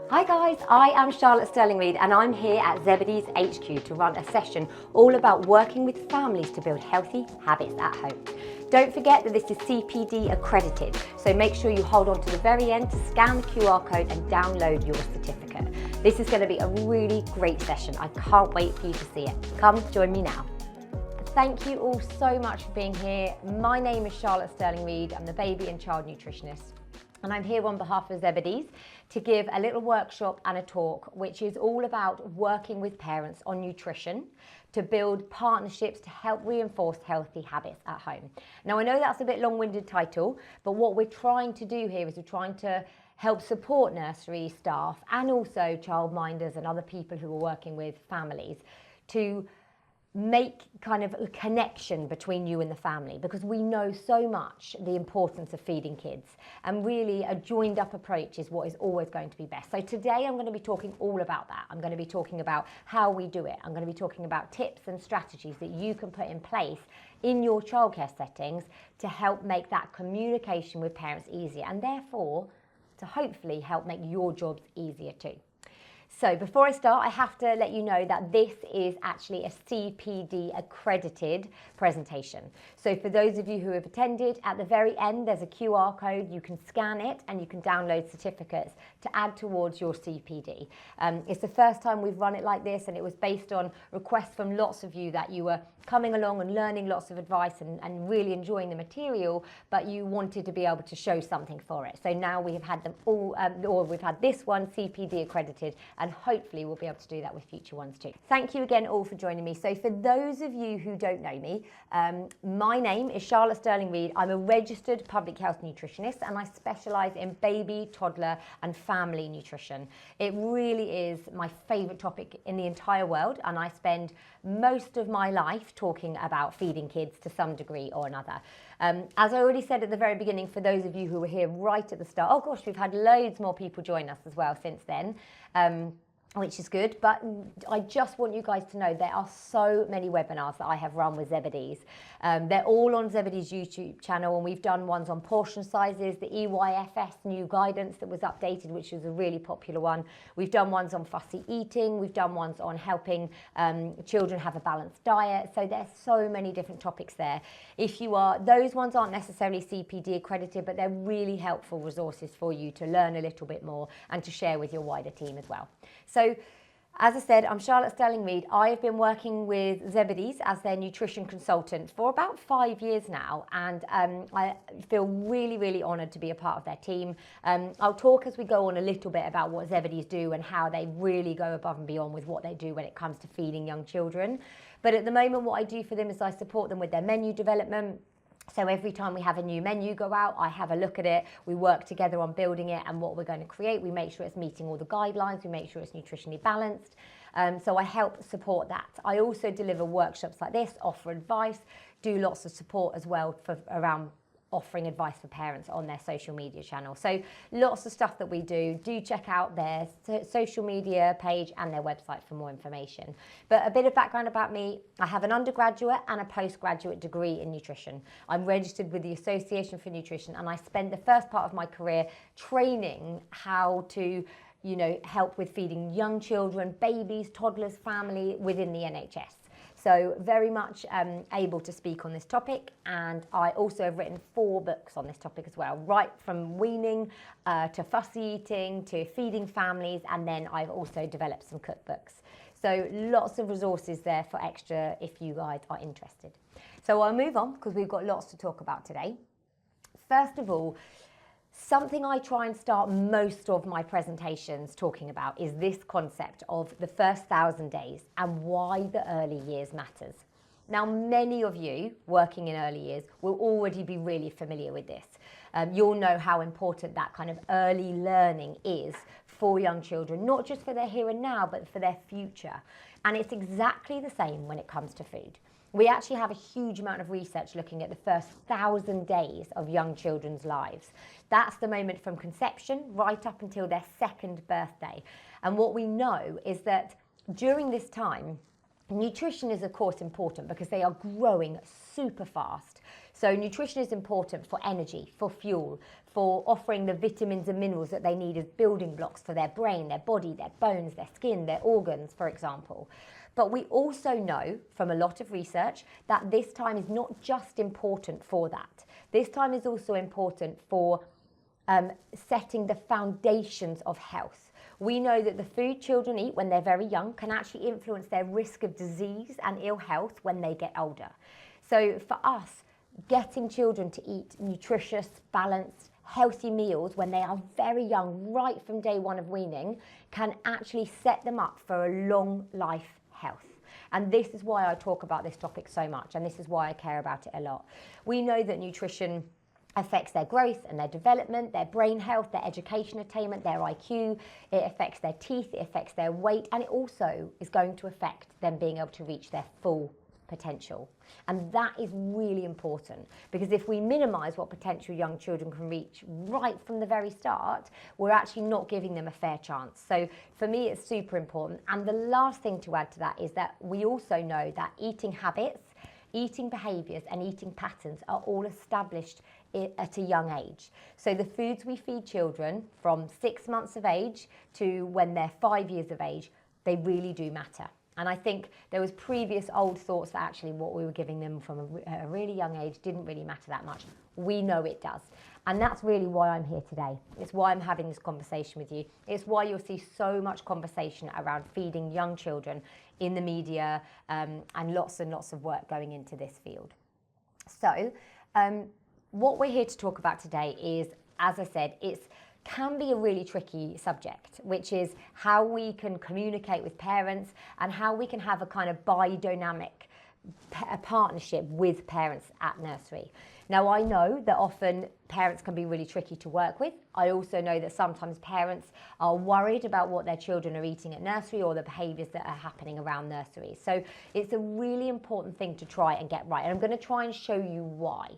Hi guys, I am Charlotte Stirling Reed and I'm here at Zebedees HQ to run a session all about working with families to build healthy habits at home. Don't forget that this is CPD accredited, so make sure you hold on to the very end to scan the QR code and download your certificate. This is going to be a really great session. I can't wait for you to see it. Come join me now. Thank you all so much for being here. My name is Charlotte Stirling Reed. I'm the baby and child nutritionist. And I'm here on behalf of Zebedees to give a little workshop and a talk, which is all about working with parents on nutrition to build partnerships to help reinforce healthy habits at home. Now, I know that's a bit long-winded title, but what we're trying to do here is we're trying to help support nursery staff and also childminders and other people who are working with families to make kind of a connection between you and the family, because we know so much the importance of feeding kids, and really a joined up approach is what is always going to be best. So today I'm going to be talking all about that. I'm going to be talking about how we do it. I'm going to be talking about tips and strategies that you can put in place in your childcare settings to help make that communication with parents easier, and therefore to hopefully help make your jobs easier too. So before I start, I have to let you know that this is actually a CPD accredited presentation. So for those of you who have attended, at the very end there's a QR code. You can scan it and you can download certificates to add towards your CPD. It's the first time we've run it like this, and it was based on requests from lots of you that you were coming along and learning lots of advice and really enjoying the material, but you wanted to be able to show something for it. So now we have had them all, or we've had this one CPD accredited, and hopefully we'll be able to do that with future ones too. Thank you again all for joining me. So for those of you who don't know me, my name is Charlotte Stirling Reed. I'm a registered public health nutritionist and I specialise in baby, toddler and family nutrition. It really is my favourite topic in the entire world, and I spend most of my life talking about feeding kids to some degree or another. As I already said at the very beginning, for those of you who were here right at the start, oh gosh, we've had loads more people join us as well since then. Which is good, but I just want you guys to know there are so many webinars that I have run with Zebedees. They're all on Zebedees YouTube channel, and we've done ones on portion sizes, the EYFS new guidance that was updated, which was a really popular one. We've done ones on fussy eating, we've done ones on helping children have a balanced diet. So there's so many different topics there. If you are, those ones aren't necessarily CPD accredited, but they're really helpful resources for you to learn a little bit more and to share with your wider team as well. So, as I said, I'm Charlotte Stirling Reed. I've been working with Zebedees as their nutrition consultant for about 5 years now, and I feel really, really honoured to be a part of their team. I'll talk as we go on a little bit about what Zebedees do and how they really go above and beyond with what they do when it comes to feeding young children. But at the moment, what I do for them is I support them with their menu development. So every time we have a new menu go out, I have a look at it, we work together on building it and what we're going to create. We make sure it's meeting all the guidelines, we make sure it's nutritionally balanced. So I help support that. I also deliver workshops like this, offer advice, do lots of support as well for around offering advice for parents on their social media channel. So lots of stuff that we do. Do check out their social media page and their website for more information. But a bit of background about me: I have an undergraduate and a postgraduate degree in nutrition. I'm registered with the Association for Nutrition, and I spent the first part of my career training how to help with feeding young children, babies, toddlers, family within the NHS. So very much able to speak on this topic, and I also have written 4 books on this topic as well, right from weaning to fussy eating to feeding families, and then I've also developed some cookbooks. So lots of resources there for extra if you guys are interested. So I'll move on because we've got lots to talk about today. First of all, something I try and start most of my presentations talking about is this concept of the first 1,000 days and why the early years matters. Now, many of you working in early years will already be really familiar with this. You'll know how important that kind of early learning is for young children, not just for their here and now, but for their future. And it's exactly the same when it comes to food. We actually have a huge amount of research looking at the first 1,000 days of young children's lives. That's the moment from conception right up until their 2nd birthday. And what we know is that during this time, Nutrition is of course important because they are growing super fast. So nutrition is important for energy, for fuel, for offering the vitamins and minerals that they need as building blocks for their brain, their body, their bones, their skin, their organs, for example. But we also know from a lot of research that this time is not just important for that. This time is also important for setting the foundations of health. We know that the food children eat when they're very young can actually influence their risk of disease and ill health when they get older. So for us, getting children to eat nutritious, balanced, healthy meals when they are very young, right from day one of weaning, can actually set them up for a long life health. And this is why I talk about this topic so much, and this is why I care about it a lot. We know that nutrition affects their growth and their development, their brain health, their education attainment, their IQ. It affects their teeth, it affects their weight, and it also is going to affect them being able to reach their full potential. And that is really important, because if we minimize what potential young children can reach right from the very start, we're actually not giving them a fair chance. So for me, it's super important. And the last thing to add to that is that we also know that eating habits, eating behaviors and eating patterns are all established at a young age. So the foods we feed children from 6 months of age to when they're 5 years of age, they really do matter. And I think there was previous old thoughts that actually what we were giving them from a really young age didn't really matter that much. We know it does. And that's really why I'm here today. It's why I'm having this conversation with you. It's why you'll see so much conversation around feeding young children in the media, and lots of work going into this field. So what we're here to talk about today is, as I said, it can be a really tricky subject, which is how we can communicate with parents and how we can have a kind of biodynamic partnership with parents at nursery. Now, I know that often parents can be really tricky to work with. I also know that sometimes parents are worried about what their children are eating at nursery or the behaviours that are happening around nursery. So it's a really important thing to try and get right. And I'm going to try and show you why.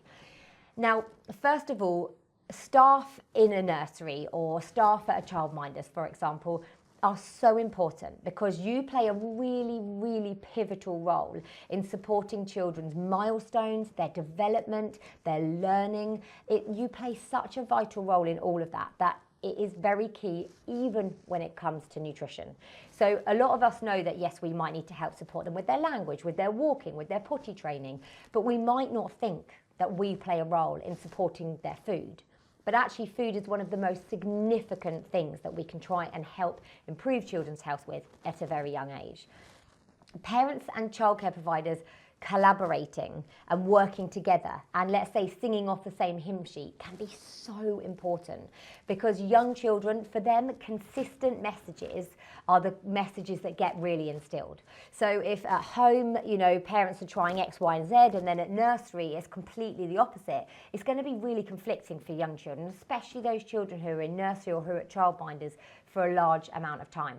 Now, first of all, staff in a nursery or staff at a childminders, for example, are so important because you play a really, really pivotal role in supporting children's milestones, their development, their learning. You play such a vital role in all of that, that it is very key even when it comes to nutrition. So a lot of us know that, yes, we might need to help support them with their language, with their walking, with their potty training, but we might not think that we play a role in supporting their food. But actually, food is one of the most significant things that we can try and help improve children's health with at a very young age. Parents and childcare providers collaborating and working together and, let's say, singing off the same hymn sheet can be so important, because young children, for them, consistent messages are the messages that get really instilled. So if at home, parents are trying X, Y, and Z, and then at nursery it's completely the opposite, it's going to be really conflicting for young children, especially those children who are in nursery or who are at childminders for a large amount of time.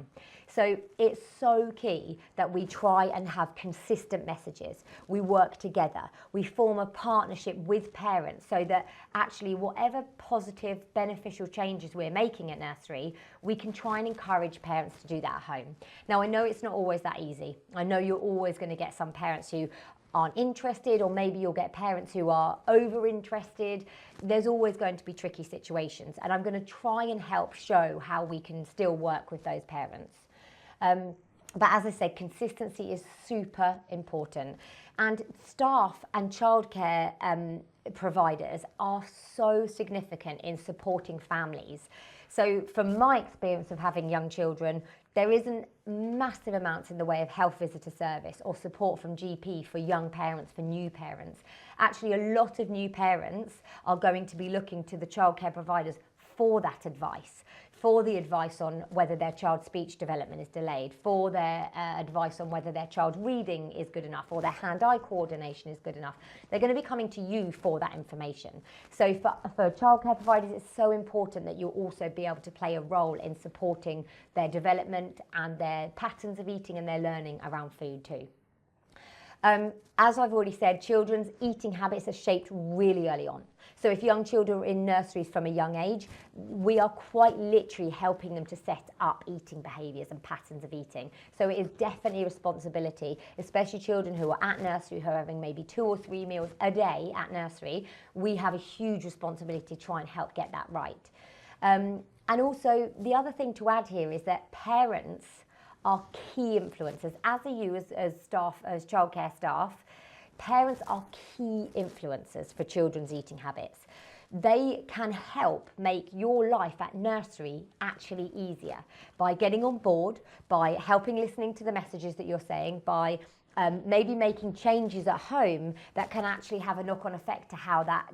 So it's so key that we try and have consistent messages. We work together. We form a partnership with parents so that actually whatever positive, beneficial changes we're making at nursery, we can try and encourage parents to do that at home. Now, I know it's not always that easy. I know you're always going to get some parents who aren't interested, or maybe you'll get parents who are over interested. There's always going to be tricky situations, and I'm going to try and help show how we can still work with those parents. But as I said, consistency is super important, and staff and childcare providers are so significant in supporting families. So from my experience of having young children, there isn't massive amounts in the way of health visitor service or support from GP for young parents, for new parents. Actually, a lot of new parents are going to be looking to the childcare providers for that advice, for the advice on whether their child's speech development is delayed, for their advice on whether their child's reading is good enough or their hand-eye coordination is good enough. They're going to be coming to you for that information. So for childcare providers, it's so important that you'll also be able to play a role in supporting their development and their patterns of eating and their learning around food too. As I've already said, children's eating habits are shaped really early on. So if young children are in nurseries from a young age, we are quite literally helping them to set up eating behaviours and patterns of eating. So it is definitely a responsibility, especially children who are at nursery, who are having maybe 2 or 3 meals a day at nursery. We have a huge responsibility to try and help get that right. And also, the other thing to add here is that parents are key influencers, as are you as staff, as childcare staff. Parents are key influencers for children's eating habits. They can help make your life at nursery actually easier by getting on board, by helping listening to the messages that you're saying, by maybe making changes at home that can actually have a knock-on effect to how that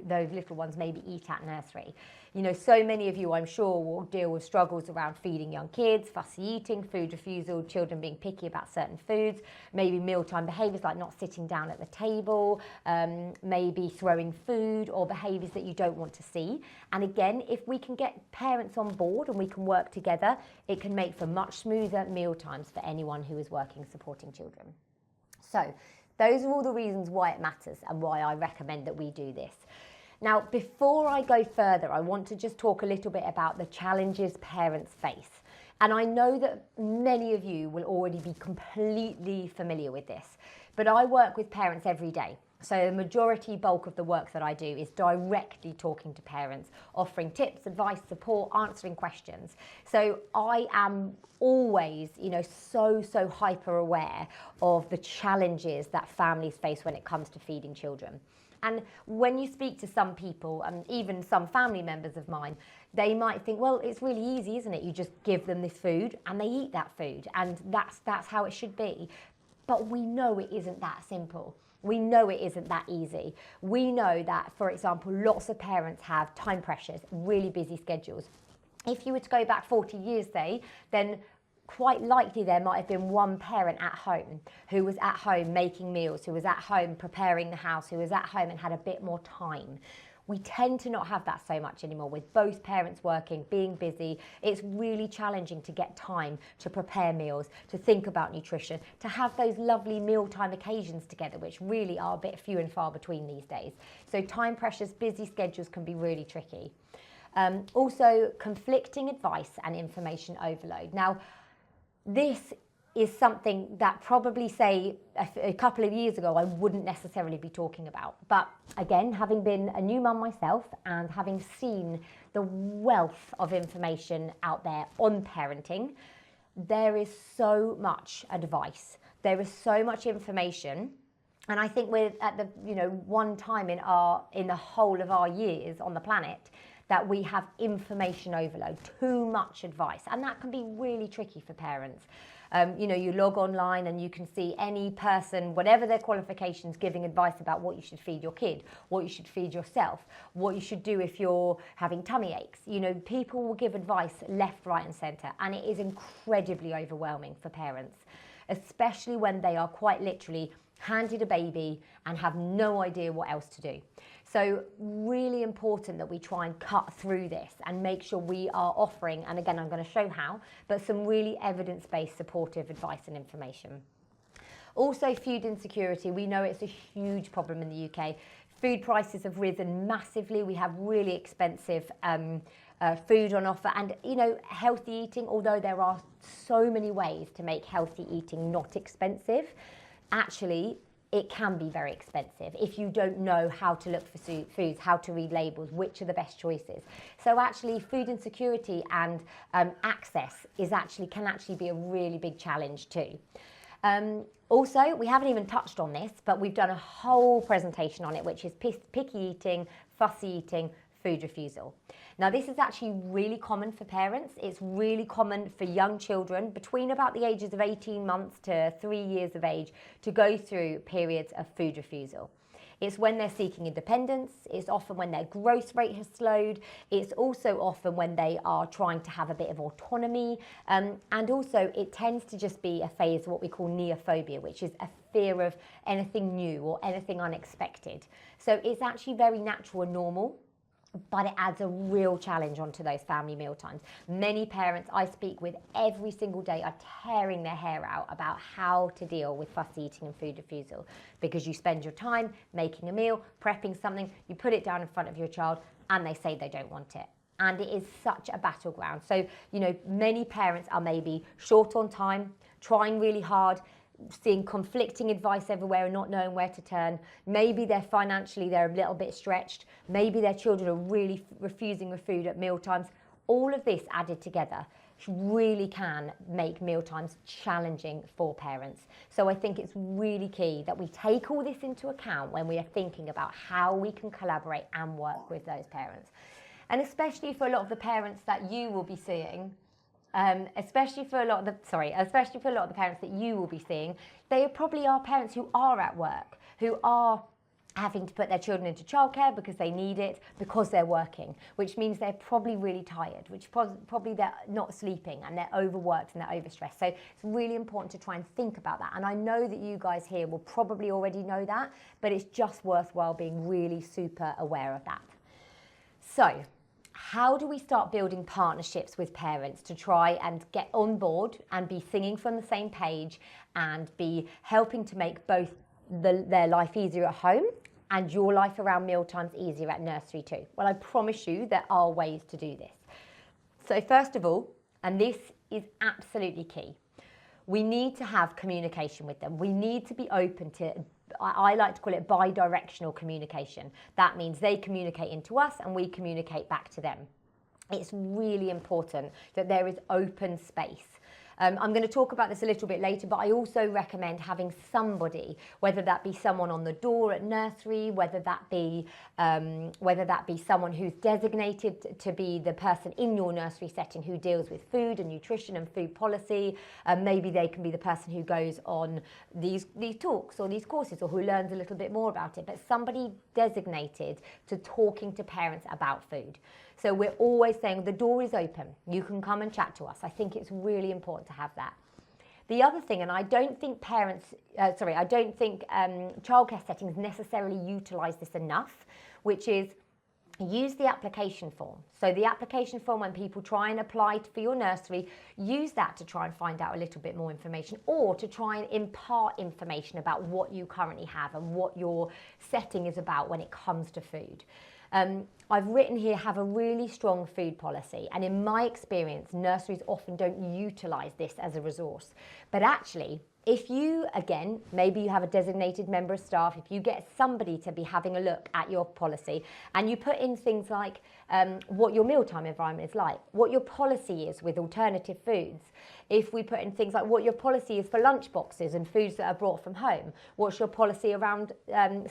those little ones maybe eat at nursery. You know, so many of you, I'm sure, will deal with struggles around feeding young kids, fussy eating, food refusal, children being picky about certain foods, maybe mealtime behaviours like not sitting down at the table, maybe throwing food, or behaviours that you don't want to see. And again, if we can get parents on board and we can work together, it can make for much smoother meal times for anyone who is working supporting children. So those are all the reasons why it matters and why I recommend that we do this. Now, before I go further, I want to just talk a little bit about the challenges parents face. And I know that many of you will already be completely familiar with this, but I work with parents every day. So the bulk of the work that I do is directly talking to parents, offering tips, advice, support, answering questions. So I am always, so hyper aware of the challenges that families face when it comes to feeding children. And when you speak to some people, and even some family members of mine, they might think, well, it's really easy, isn't it? You just give them this food and they eat that food, and that's how it should be. But we know it isn't that simple. We know it isn't that easy. We know that, for example, lots of parents have time pressures, really busy schedules. If you were to go back 40 years, say, then quite likely there might have been one parent at home who was at home making meals, who was at home preparing the house, who was at home and had a bit more time. We tend to not have that so much anymore. With both parents working, being busy, it's really challenging to get time to prepare meals, to think about nutrition, to have those lovely mealtime occasions together, which really are a bit few and far between these days. So time pressures, busy schedules can be really tricky. Also, conflicting advice and information overload. Now, this is something that probably, say, a couple of years ago, I wouldn't necessarily be talking about. But again, having been a new mum myself and having seen the wealth of information out there on parenting, there is so much advice. There is so much information. And I think we're at the, one time in the whole of our years on the planet that we have information overload, too much advice. And that can be really tricky for parents. You log online and you can see any person, whatever their qualifications, giving advice about what you should feed your kid, what you should feed yourself, what you should do if you're having tummy aches. People will give advice left, right and centre, and it is incredibly overwhelming for parents, especially when they are quite literally handed a baby and have no idea what else to do. So really important that we try and cut through this and make sure we are offering, and again, I'm going to show how, but some really evidence-based supportive advice and information. Also, food insecurity. We know it's a huge problem in the UK. Food prices have risen massively. We have really expensive food on offer, and healthy eating, although there are so many ways to make healthy eating not expensive, actually it can be very expensive if you don't know how to look for foods, how to read labels, which are the best choices. So actually food insecurity and access can actually be a really big challenge too. Also, we haven't even touched on this, but we've done a whole presentation on it, which is picky eating, fussy eating, food refusal. Now, this is actually really common for parents. It's really common for young children between about the ages of 18 months to 3 years of age to go through periods of food refusal. It's when they're seeking independence. It's often when their growth rate has slowed. It's also often when they are trying to have a bit of autonomy. And also it tends to just be a phase of what we call neophobia, which is a fear of anything new or anything unexpected. So it's actually very natural and normal but it adds a real challenge onto those family meal times. Many parents I speak with every single day are tearing their hair out about how to deal with fussy eating and food refusal, because you spend your time making a meal, prepping something, you put it down in front of your child and they say they don't want it. And it is such a battleground. So, you know, many parents are maybe short on time, trying really hard, seeing conflicting advice everywhere and not knowing where to turn. Maybe they're a little bit stretched. Maybe their children are really refusing food at meal times. All of this added together really can make meal times challenging for parents. So I think it's really key that we take all this into account when we are thinking about how we can collaborate and work with those parents. And especially for a lot of the parents that you will be seeing, especially for a lot of the parents that you will be seeing, they probably are parents who are at work, who are having to put their children into childcare because they need it, because they're working, which means they're probably really tired, which probably they're not sleeping and they're overworked and they're overstressed. So it's really important to try and think about that. And I know that you guys here will probably already know that, but it's just worthwhile being really super aware of that. So, how do we start building partnerships with parents to try and get on board and be singing from the same page and be helping to make both their life easier at home and your life around mealtimes easier at nursery too? Well, I promise you there are ways to do this. So first of all, and this is absolutely key, we need to have communication with them. We need to be open to, I like to call it bi-directional communication. That means they communicate into us and we communicate back to them. It's really important that there is open space. I'm going to talk about this a little bit later, but I also recommend having somebody, whether that be someone on the door at nursery, whether that be someone who's designated to be the person in your nursery setting who deals with food and nutrition and food policy. Maybe they can be the person who goes on these talks or these courses, or who learns a little bit more about it, but somebody designated to talking to parents about food. So we're always saying the door is open. You can come and chat to us. I think it's really important to have that. The other thing, and I don't think childcare settings necessarily utilise this enough, which is use the application form. So the application form, when people try and apply for your nursery, use that to try and find out a little bit more information, or to try and impart information about what you currently have and what your setting is about when it comes to food. I've written here, have a really strong food policy. And in my experience, nurseries often don't utilise this as a resource. But actually, if you, again, maybe you have a designated member of staff, if you get somebody to be having a look at your policy and you put in things like what your mealtime environment is like, what your policy is with alternative foods, if we put in things like what your policy is for lunch boxes and foods that are brought from home, what's your policy around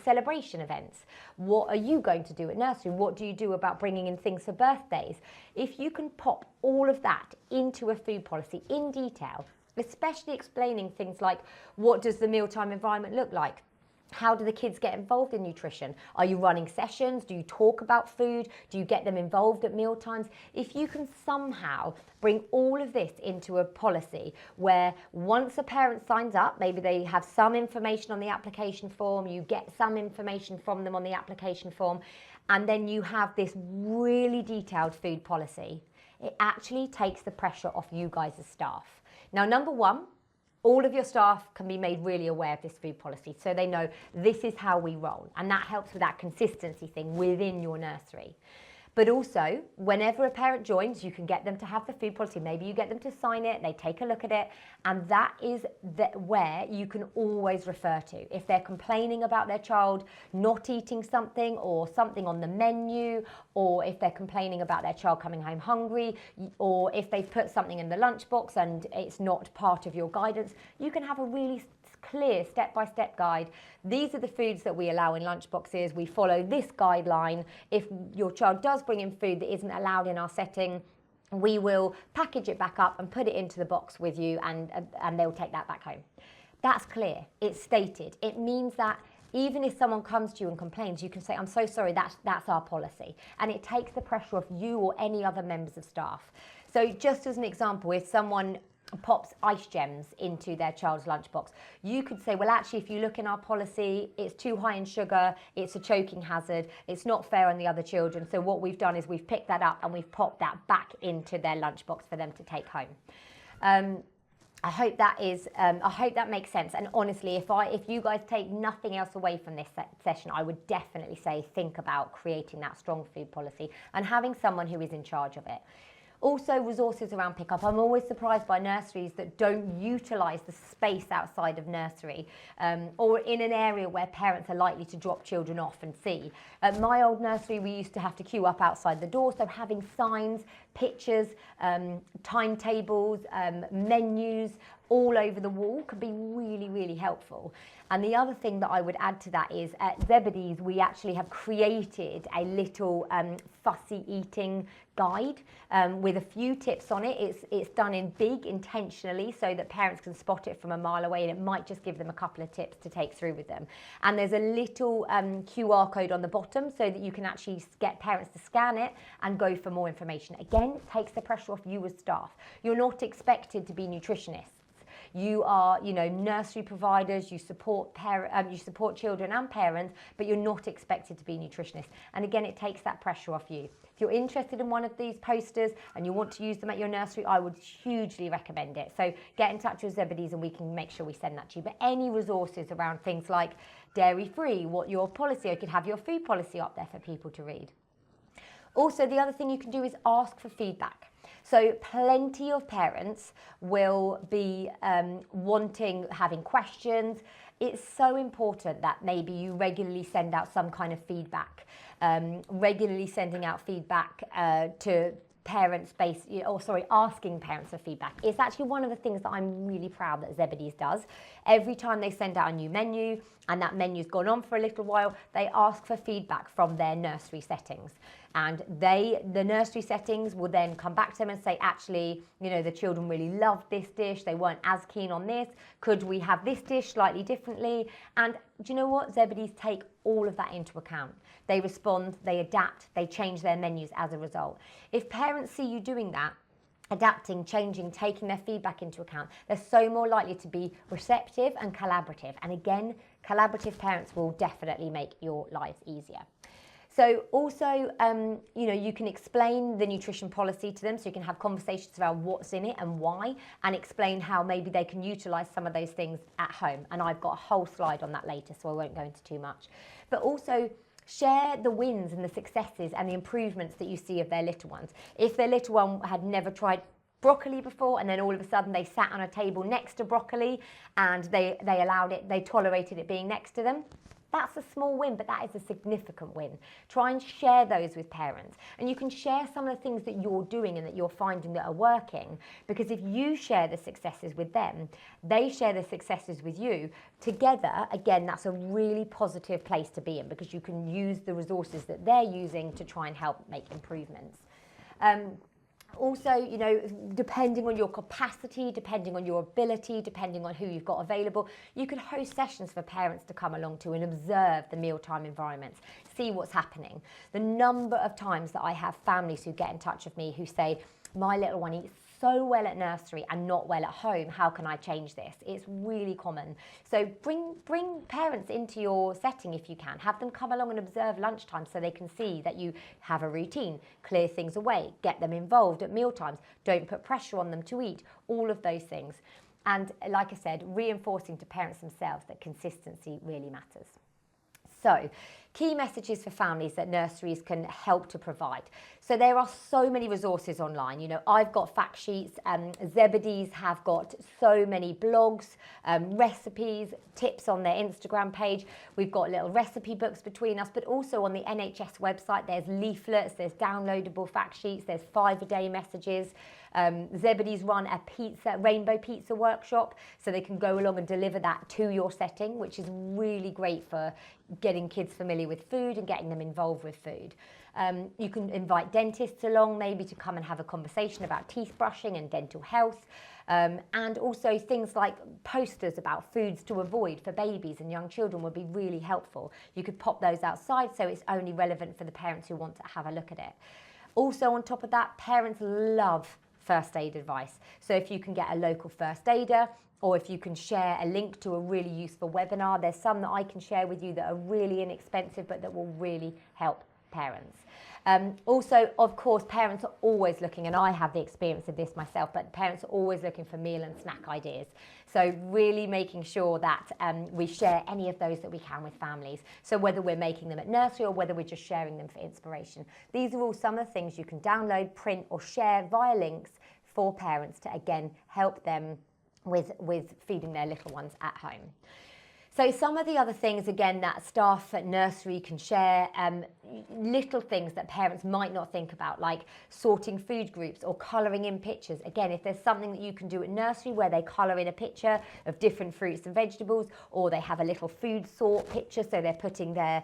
celebration events, what are you going to do at nursery, what do you do about bringing in things for birthdays? If you can pop all of that into a food policy in detail, especially explaining things like, what does the mealtime environment look like? How do the kids get involved in nutrition? Are you running sessions? Do you talk about food? Do you get them involved at mealtimes? If you can somehow bring all of this into a policy where once a parent signs up, maybe they have some information on the application form, you get some information from them on the application form, and then you have this really detailed food policy, it actually takes the pressure off you guys as staff. Now, number one, all of your staff can be made really aware of this food policy, so they know this is how we roll, and that helps with that consistency thing within your nursery. But also, whenever a parent joins, you can get them to have the food policy. Maybe you get them to sign it, they take a look at it, and that is where you can always refer to. If they're complaining about their child not eating something or something on the menu, or if they're complaining about their child coming home hungry, or if they've put something in the lunchbox and it's not part of your guidance, you can have a really clear step-by-step guide. These are the foods that we allow in lunchboxes. We follow this guideline. If your child does bring in food that isn't allowed in our setting, we will package it back up and put it into the box with you, and they'll take that back home. That's clear. It's stated. It means that even if someone comes to you and complains, you can say, I'm so sorry, that's our policy. And it takes the pressure off you or any other members of staff. So just as an example, if someone pops ice gems into their child's lunchbox. You could say, well, actually, if you look in our policy, it's too high in sugar, it's a choking hazard, it's not fair on the other children. So what we've done is we've picked that up and we've popped that back into their lunchbox for them to take home. I hope that makes sense. And honestly, if you guys take nothing else away from this session, I would definitely say think about creating that strong food policy and having someone who is in charge of it. Also, resources around pickup. I'm always surprised by nurseries that don't utilise the space outside of nursery or in an area where parents are likely to drop children off and see. At my old nursery, we used to have to queue up outside the door, so having signs, pictures, timetables, menus all over the wall could be really, really helpful. And the other thing that I would add to that is at Zebedees, we actually have created a little fussy eating guide with a few tips on it. It's done in big intentionally so that parents can spot it from a mile away, and it might just give them a couple of tips to take through with them. And there's a little QR code on the bottom so that you can actually get parents to scan it and go for more information. Again, it takes the pressure off you as staff. You're not expected to be nutritionists. You are, nursery providers, you support children and parents, but you're not expected to be nutritionists. And again, it takes that pressure off you. If you're interested in one of these posters and you want to use them at your nursery, I would hugely recommend it. So get in touch with Zebedees and we can make sure we send that to you. But any resources around things like dairy-free, what your policy, you could have your food policy up there for people to read. Also, the other thing you can do is ask for feedback. So plenty of parents will be having questions. It's so important that maybe you regularly send out some kind of feedback, regularly sending out feedback to parents asking parents for feedback. It's actually one of the things that I'm really proud that Zebedees does. Every time they send out a new menu and that menu's gone on for a little while, they ask for feedback from their nursery settings. And the nursery settings will then come back to them and say, actually, the children really loved this dish. They weren't as keen on this. Could we have this dish slightly differently? And do you know what? Zebedees take all of that into account. They respond, they adapt, they change their menus as a result. If parents see you doing that, adapting, changing, taking their feedback into account, they're so more likely to be receptive and collaborative. And again, collaborative parents will definitely make your lives easier. So also, you can explain the nutrition policy to them, so you can have conversations about what's in it and why, and explain how maybe they can utilise some of those things at home. And I've got a whole slide on that later, so I won't go into too much. But also, share the wins and the successes and the improvements that you see of their little ones. If their little one had never tried broccoli before, and then all of a sudden they sat on a table next to broccoli and they tolerated it being next to them, that's a small win, but that is a significant win. Try and share those with parents. And you can share some of the things that you're doing and that you're finding that are working, because if you share the successes with them, they share the successes with you. Together, again, that's a really positive place to be in, because you can use the resources that they're using to try and help make improvements. Also, depending on your capacity, depending on your ability, depending on who you've got available, you can host sessions for parents to come along to and observe the mealtime environments, see what's happening. The number of times that I have families who get in touch with me who say, my little one eats so well at nursery and not well at home, how can I change this? It's really common. So bring parents into your setting if you can. Have them come along and observe lunchtime so they can see that you have a routine, clear things away, get them involved at mealtimes, don't put pressure on them to eat, all of those things. And like I said, reinforcing to parents themselves that consistency really matters. So, key messages for families that nurseries can help to provide. So there are so many resources online. I've got fact sheets, Zebedees have got so many blogs, recipes, tips on their Instagram page. We've got little recipe books between us, but also on the NHS website, there's leaflets, there's downloadable fact sheets, there's 5-a-day messages. Zebedees run a rainbow pizza workshop, so they can go along and deliver that to your setting, which is really great for getting kids familiar with food and getting them involved with food. You can invite dentists along maybe to come and have a conversation about teeth brushing and dental health, and also things like posters about foods to avoid for babies and young children would be really helpful. You could pop those outside so it's only relevant for the parents who want to have a look at it. Also, on top of that, parents love first aid advice. So if you can get a local first aider, or if you can share a link to a really useful webinar, there's some that I can share with you that are really inexpensive, but that will really help parents. Also, of course, parents are always looking, and I have the experience of this myself, but parents are always looking for meal and snack ideas. So really making sure that we share any of those that we can with families. So whether we're making them at nursery or whether we're just sharing them for inspiration. These are all some of the things you can download, print, or share via links for parents to, again, help them with feeding their little ones at home. So some of the other things, again, that staff at nursery can share, little things that parents might not think about, like sorting food groups or colouring in pictures. Again, if there's something that you can do at nursery where they colour in a picture of different fruits and vegetables, or they have a little food sort picture, so they're putting their,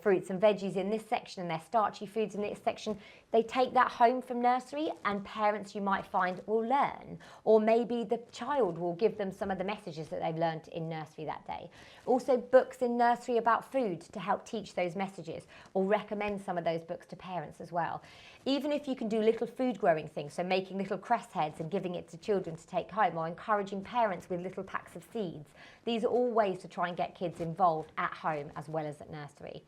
fruits and veggies in this section and their starchy foods in this section, they take that home from nursery, and parents, you might find, will learn. Or maybe the child will give them some of the messages that they've learned in nursery that day. Also, books in nursery about food to help teach those messages, or recommend some of those books to parents as well. Even if you can do little food growing things, so making little cress heads and giving it to children to take home, or encouraging parents with little packs of seeds. These are all ways to try and get kids involved at home as well as at nursery.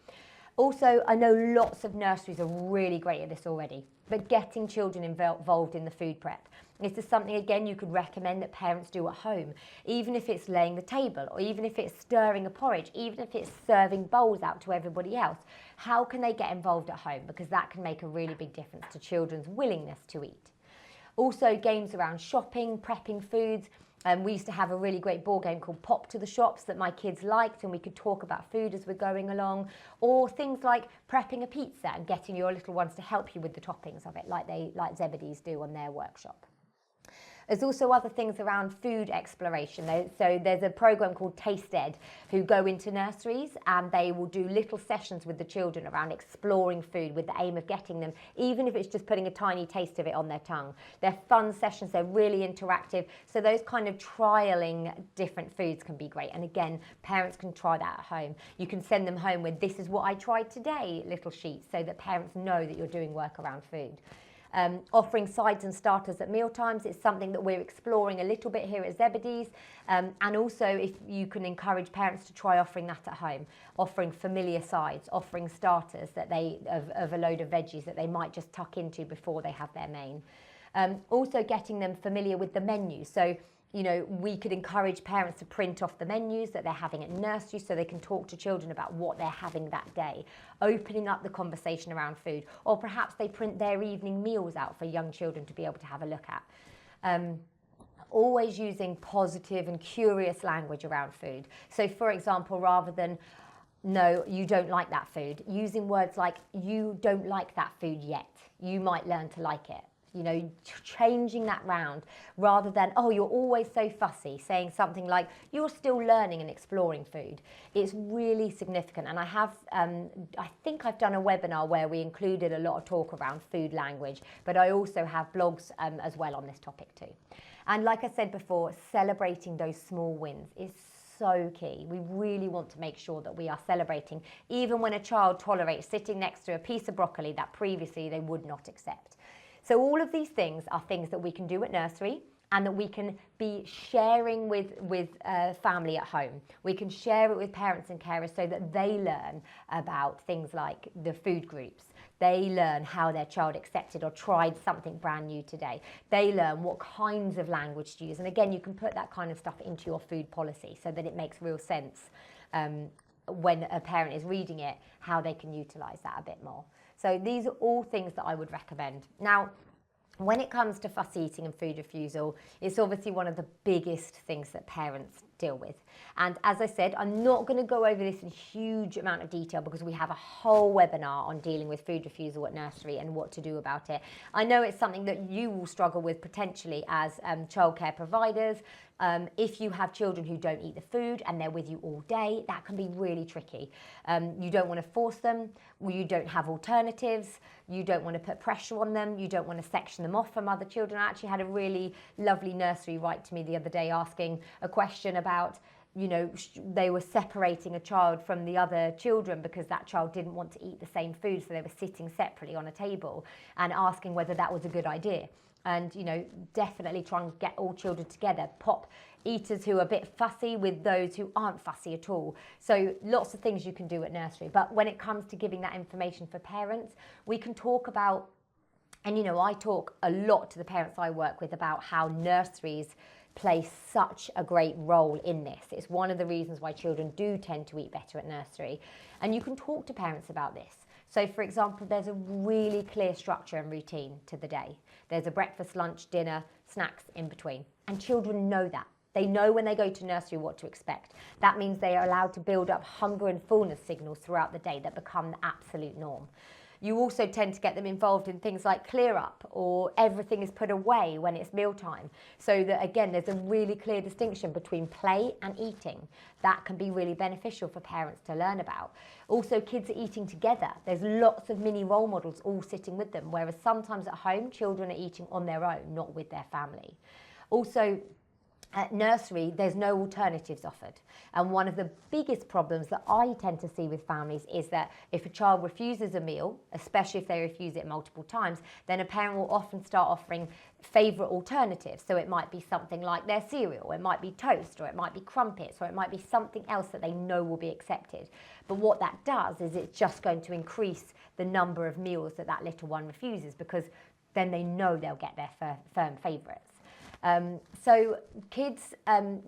Also, I know lots of nurseries are really great at this already, but getting children involved in the food prep. This is something, again, you could recommend that parents do at home, even if it's laying the table, or even if it's stirring a porridge, even if it's serving bowls out to everybody else. How can they get involved at home? Because that can make a really big difference to children's willingness to eat. Also, games around shopping, prepping foods. We used to have a really great board game called Pop to the Shops that my kids liked, and we could talk about food as we're going along, or things like prepping a pizza and getting your little ones to help you with the toppings of it, like Zebedees do on their workshop. There's also other things around food exploration. So there's a program called Tasted who go into nurseries, and they will do little sessions with the children around exploring food with the aim of getting them, even if it's just putting a tiny taste of it on their tongue. They're fun sessions, they're really interactive. So those kind of trialing different foods can be great. And again, parents can try that at home. You can send them home with "this is what I tried today" little sheets, so that parents know that you're doing work around food. Offering sides and starters at mealtimes is something that we're exploring a little bit here at Zebedees, and also if you can encourage parents to try offering that at home, offering familiar sides, offering starters that of a load of veggies that they might just tuck into before they have their main. Also getting them familiar with the menu. So we could encourage parents to print off the menus that they're having at nursery so they can talk to children about what they're having that day, opening up the conversation around food, or perhaps they print their evening meals out for young children to be able to have a look at. Always using positive and curious language around food. So for example, rather than "no, you don't like that food," using words like "you don't like that food yet, you might learn to like it." Changing that round, rather than "oh, you're always so fussy," saying something like "you're still learning and exploring food." It's really significant, and I think I've done a webinar where we included a lot of talk around food language, but I also have blogs as well on this topic too. And like I said before, celebrating those small wins is so key. We really want to make sure that we are celebrating, even when a child tolerates sitting next to a piece of broccoli that previously they would not accept. So all of these things are things that we can do at nursery, and that we can be sharing with family at home. We can share it with parents and carers so that they learn about things like the food groups. They learn how their child accepted or tried something brand new today. They learn what kinds of language to use. And again, you can put that kind of stuff into your food policy so that it makes real sense when a parent is reading it, how they can utilise that a bit more. So these are all things that I would recommend. Now, when it comes to fussy eating and food refusal, it's obviously one of the biggest things that parents deal with. And as I said, I'm not going to go over this in a huge amount of detail because we have a whole webinar on dealing with food refusal at nursery and what to do about it. I know it's something that you will struggle with potentially as childcare providers. If you have children who don't eat the food and they're with you all day, that can be really tricky. You don't want to force them, you don't have alternatives, you don't want to put pressure on them, you don't want to section them off from other children. I actually had a really lovely nursery write to me the other day asking a question about, they were separating a child from the other children because that child didn't want to eat the same food, so they were sitting separately on a table, and asking whether that was a good idea. and, you know, definitely try and get all children together. Pop eaters who are a bit fussy with those who aren't fussy at all. So lots of things you can do at nursery. But when it comes to giving that information for parents, we can talk about, and, you know, I talk a lot to the parents I work with about how nurseries play such a great role in this. It's one of the reasons why children do tend to eat better at nursery. And you can talk to parents about this. So, for example, there's a really clear structure and routine to the day. There's a breakfast, lunch, dinner, snacks in between. And children know that. They know when they go to nursery what to expect. That means they are allowed to build up hunger and fullness signals throughout the day that become the absolute norm. You also tend to get them involved in things like clear up, or everything is put away when it's mealtime. So that, again, there's a really clear distinction between play and eating. That can be really beneficial for parents to learn about. Also, kids are eating together. There's lots of mini role models all sitting with them, whereas sometimes at home, children are eating on their own, not with their family. Also, at nursery, there's no alternatives offered. And one of the biggest problems that I tend to see with families is that if a child refuses a meal, especially if they refuse it multiple times, then a parent will often start offering favourite alternatives. So it might be something like their cereal, it might be toast, or it might be crumpets, or it might be something else that they know will be accepted. But what that does is it's just going to increase the number of meals that that little one refuses, because then they know they'll get their firm favourites. So kids,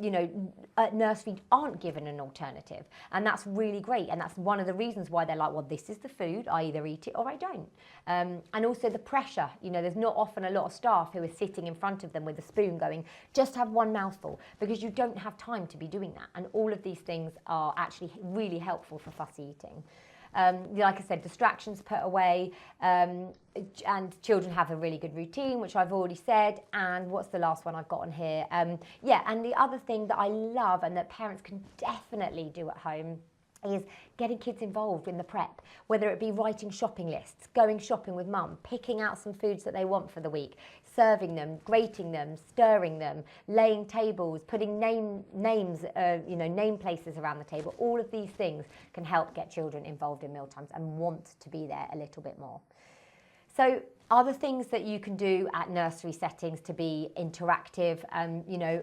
you know, at nursery aren't given an alternative, and that's really great. And that's one of the reasons why they're like, well, this is the food, I either eat it or I don't. And also the pressure, you know, there's not often a lot of staff who are sitting in front of them with a spoon going, just have one mouthful, because you don't have time to be doing that. And all of these things are actually really helpful for fussy eating. Like I said, distractions put away, and children have a really good routine, which I've already said. And what's the last one I've got on here? Yeah, and the other thing that I love and that parents can definitely do at home is getting kids involved in the prep, whether it be writing shopping lists, going shopping with mum, picking out some foods that they want for the week, serving them, grating them, stirring them, laying tables, putting names, you know, name places around the table. All of these things can help get children involved in mealtimes and want to be there a little bit more. So other things that you can do at nursery settings to be interactive, you know,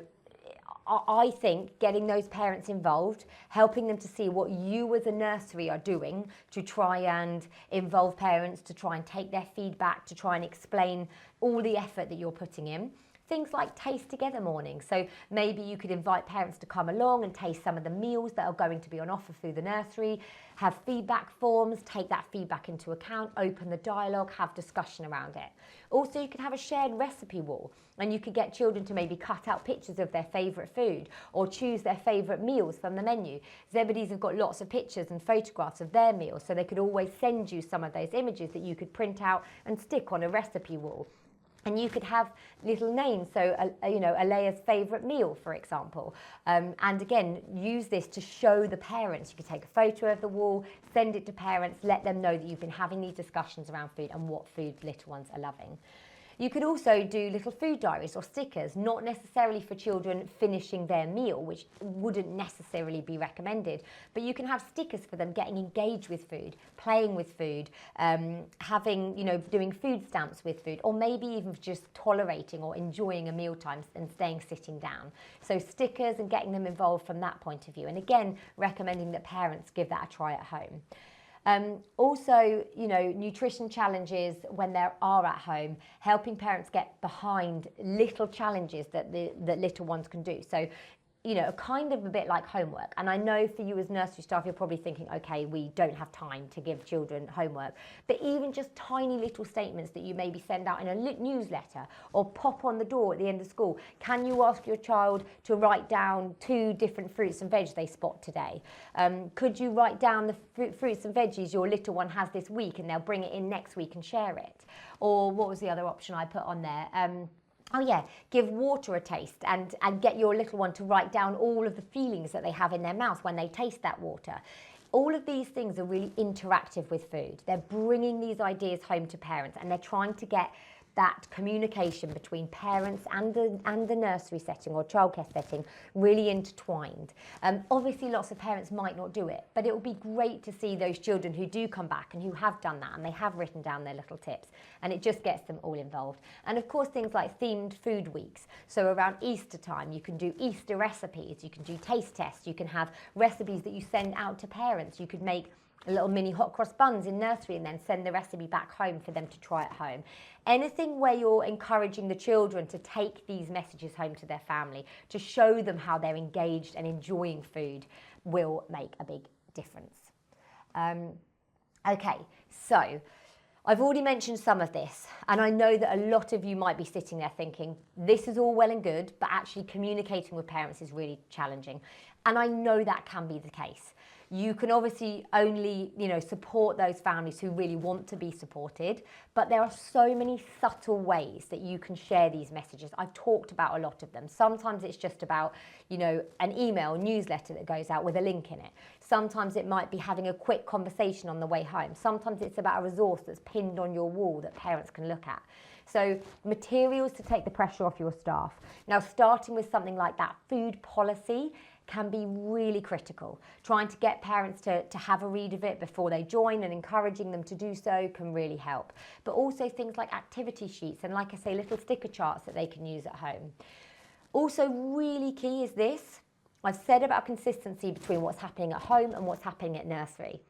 I think getting those parents involved, helping them to see what you as a nursery are doing to try and involve parents, to try and take their feedback, to try and explain all the effort that you're putting in. Things like taste together mornings. So maybe you could invite parents to come along and taste some of the meals that are going to be on offer through the nursery, have feedback forms, take that feedback into account, open the dialogue, have discussion around it. Also, you could have a shared recipe wall, and you could get children to maybe cut out pictures of their favourite food or choose their favourite meals from the menu. Zebedees have got lots of pictures and photographs of their meals, so they could always send you some of those images that you could print out and stick on a recipe wall. And you could have little names, so you know, Alea's favourite meal, for example. And again, use this to show the parents. You could take a photo of the wall, send it to parents, let them know that you've been having these discussions around food and what food little ones are loving. You could also do little food diaries or stickers, not necessarily for children finishing their meal, which wouldn't necessarily be recommended, but you can have stickers for them getting engaged with food, playing with food, having, you know, doing food stamps with food, or maybe even just tolerating or enjoying a mealtime and staying sitting down. So stickers and getting them involved from that point of view. And again, recommending that parents give that a try at home. Also, you know, nutrition challenges when they are at home, helping parents get behind little challenges that little ones can do. So, you know, kind of a bit like homework. And I know for you as nursery staff, you're probably thinking, okay, we don't have time to give children homework. But even just tiny little statements that you maybe send out in a newsletter or pop on the door at the end of school. Can you ask your child to write down 2 different fruits and veg they spot today? Could you write down the fruits and veggies your little one has this week, and they'll bring it in next week and share it? Or what was the other option I put on there? Oh yeah, give water a taste and get your little one to write down all of the feelings that they have in their mouth when they taste that water. All of these things are really interactive with food. They're bringing these ideas home to parents, and they're trying to get that communication between parents and the nursery setting or childcare setting really intertwined. Obviously, lots of parents might not do it, but it will be great to see those children who do come back and who have done that and they have written down their little tips, and it just gets them all involved. And of course, things like themed food weeks. So around Easter time, you can do Easter recipes, you can do taste tests, you can have recipes that you send out to parents. You could make little mini hot cross buns in nursery and then send the recipe back home for them to try at home. Anything where you're encouraging the children to take these messages home to their family, to show them how they're engaged and enjoying food, will make a big difference. Okay, so I've already mentioned some of this, and I know that a lot of you might be sitting there thinking, this is all well and good, but actually communicating with parents is really challenging. And I know that can be the case. You can obviously only, support those families who really want to be supported, but there are so many subtle ways that you can share these messages. I've talked about a lot of them. Sometimes it's just about, an email, newsletter that goes out with a link in it. Sometimes it might be having a quick conversation on the way home. Sometimes it's about a resource that's pinned on your wall that parents can look at. So materials to take the pressure off your staff. Now, starting with something like that food policy can be really critical. Trying to get parents to have a read of it before they join and encouraging them to do so can really help. But also things like activity sheets and, like I say, little sticker charts that they can use at home. Also really key is this. I've said about consistency between what's happening at home and what's happening at nursery,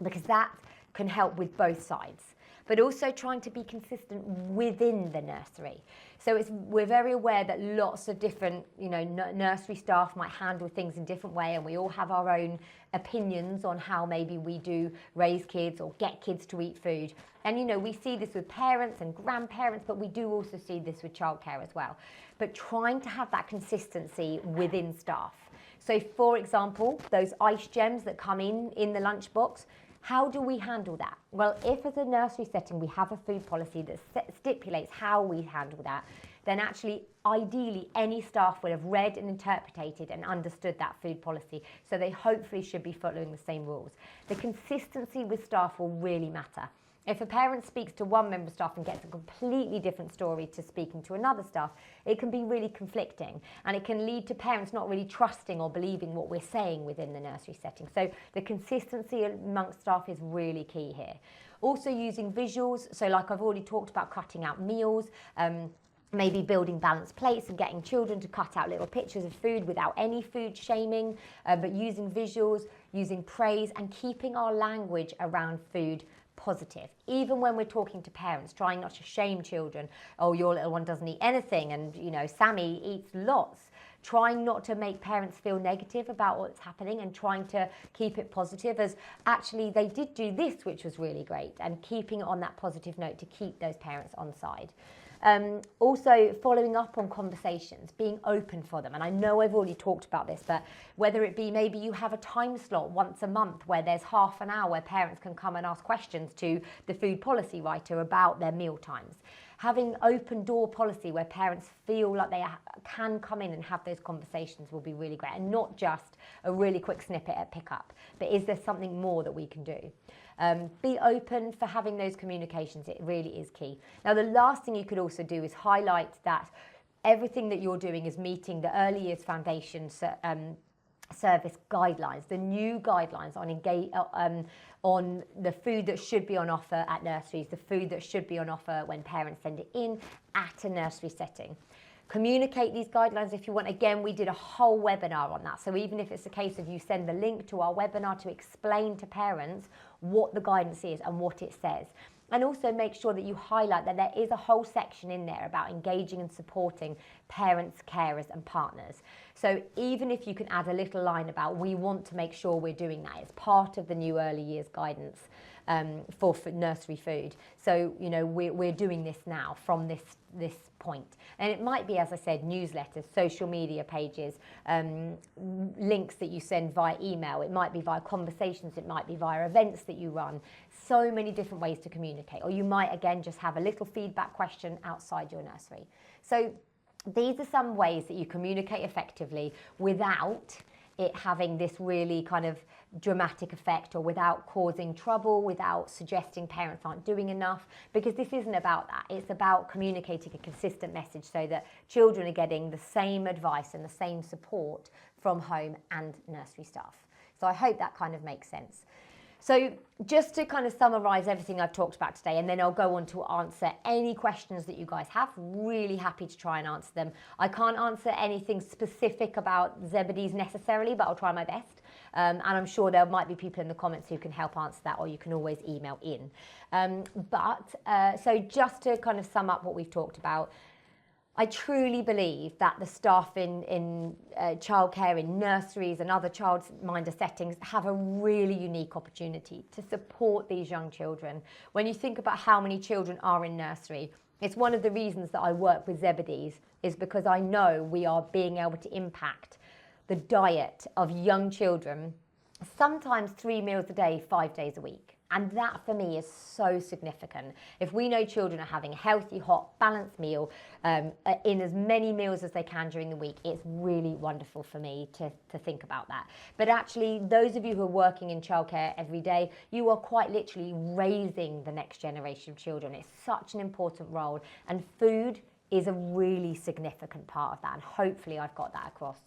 because that can help with both sides. But also trying to be consistent within the nursery. So we're very aware that lots of different, nursery staff might handle things in different way, and we all have our own opinions on how maybe we do raise kids or get kids to eat food. And, we see this with parents and grandparents, but we do also see this with childcare as well. But trying to have that consistency within staff. So, for example, those ice gems that come in the lunchbox, how do we handle that? Well, if as a nursery setting we have a food policy that stipulates how we handle that, then actually, ideally, any staff will have read and interpreted and understood that food policy, so they hopefully should be following the same rules. The consistency with staff will really matter. If a parent speaks to one member of staff and gets a completely different story to speaking to another staff, it can be really conflicting, and it can lead to parents not really trusting or believing what we're saying within the nursery setting. So the consistency amongst staff is really key here. Also using visuals, so like I've already talked about cutting out meals, maybe building balanced plates and getting children to cut out little pictures of food without any food shaming, but using visuals, using praise, and keeping our language around food positive. Even when we're talking to parents, trying not to shame children. Oh, your little one doesn't eat anything, and Sammy eats lots. Trying not to make parents feel negative about what's happening, and trying to keep it positive as actually they did do this, which was really great, and keeping it on that positive note to keep those parents on side. Also following up on conversations, being open for them. And I know I've already talked about this, but whether it be maybe you have a time slot once a month where there's half an hour where parents can come and ask questions to the food policy writer about their meal times. Having open door policy where parents feel like they can come in and have those conversations will be really great, and not just a really quick snippet at pickup, but is there something more that we can do? Be open for having those communications. It really is key. Now, the last thing you could also do is highlight that everything that you're doing is meeting the Early Years Foundation service guidelines, the new guidelines on the food that should be on offer at nurseries, the food that should be on offer when parents send it in at a nursery setting. Communicate these guidelines if you want. Again, we did a whole webinar on that. So even if it's a case of you send the link to our webinar to explain to parents what the guidance is and what it says. And also make sure that you highlight that there is a whole section in there about engaging and supporting parents, carers and partners. So even if you can add a little line about we want to make sure we're doing that, it's part of the new early years guidance for nursery food. So, we're doing this now from this point. And it might be, as I said, newsletters, social media pages, links that you send via email. It might be via conversations. It might be via events that you run. So many different ways to communicate. Or you might, again, just have a little feedback question outside your nursery. So these are some ways that you communicate effectively without it having this really kind of dramatic effect, or without causing trouble, without suggesting parents aren't doing enough, because this isn't about that. It's about communicating a consistent message so that children are getting the same advice and the same support from home and nursery staff. So I hope that kind of makes sense. So just to kind of summarise everything I've talked about today, and then I'll go on to answer any questions that you guys have. Really happy to try and answer them. I can't answer anything specific about Zebedees necessarily, but I'll try my best. And I'm sure there might be people in the comments who can help answer that, or you can always email in. So just to kind of sum up what we've talked about, I truly believe that the staff in childcare, in nurseries and other childminder settings have a really unique opportunity to support these young children. When you think about how many children are in nursery, it's one of the reasons that I work with Zebedees, is because I know we are being able to impact the diet of young children, sometimes 3 meals a day, 5 days a week. And that for me is so significant. If we know children are having a healthy, hot, balanced meal in as many meals as they can during the week, it's really wonderful for me to think about that. But actually, those of you who are working in childcare every day, you are quite literally raising the next generation of children. It's such an important role, and food is a really significant part of that, and hopefully I've got that across.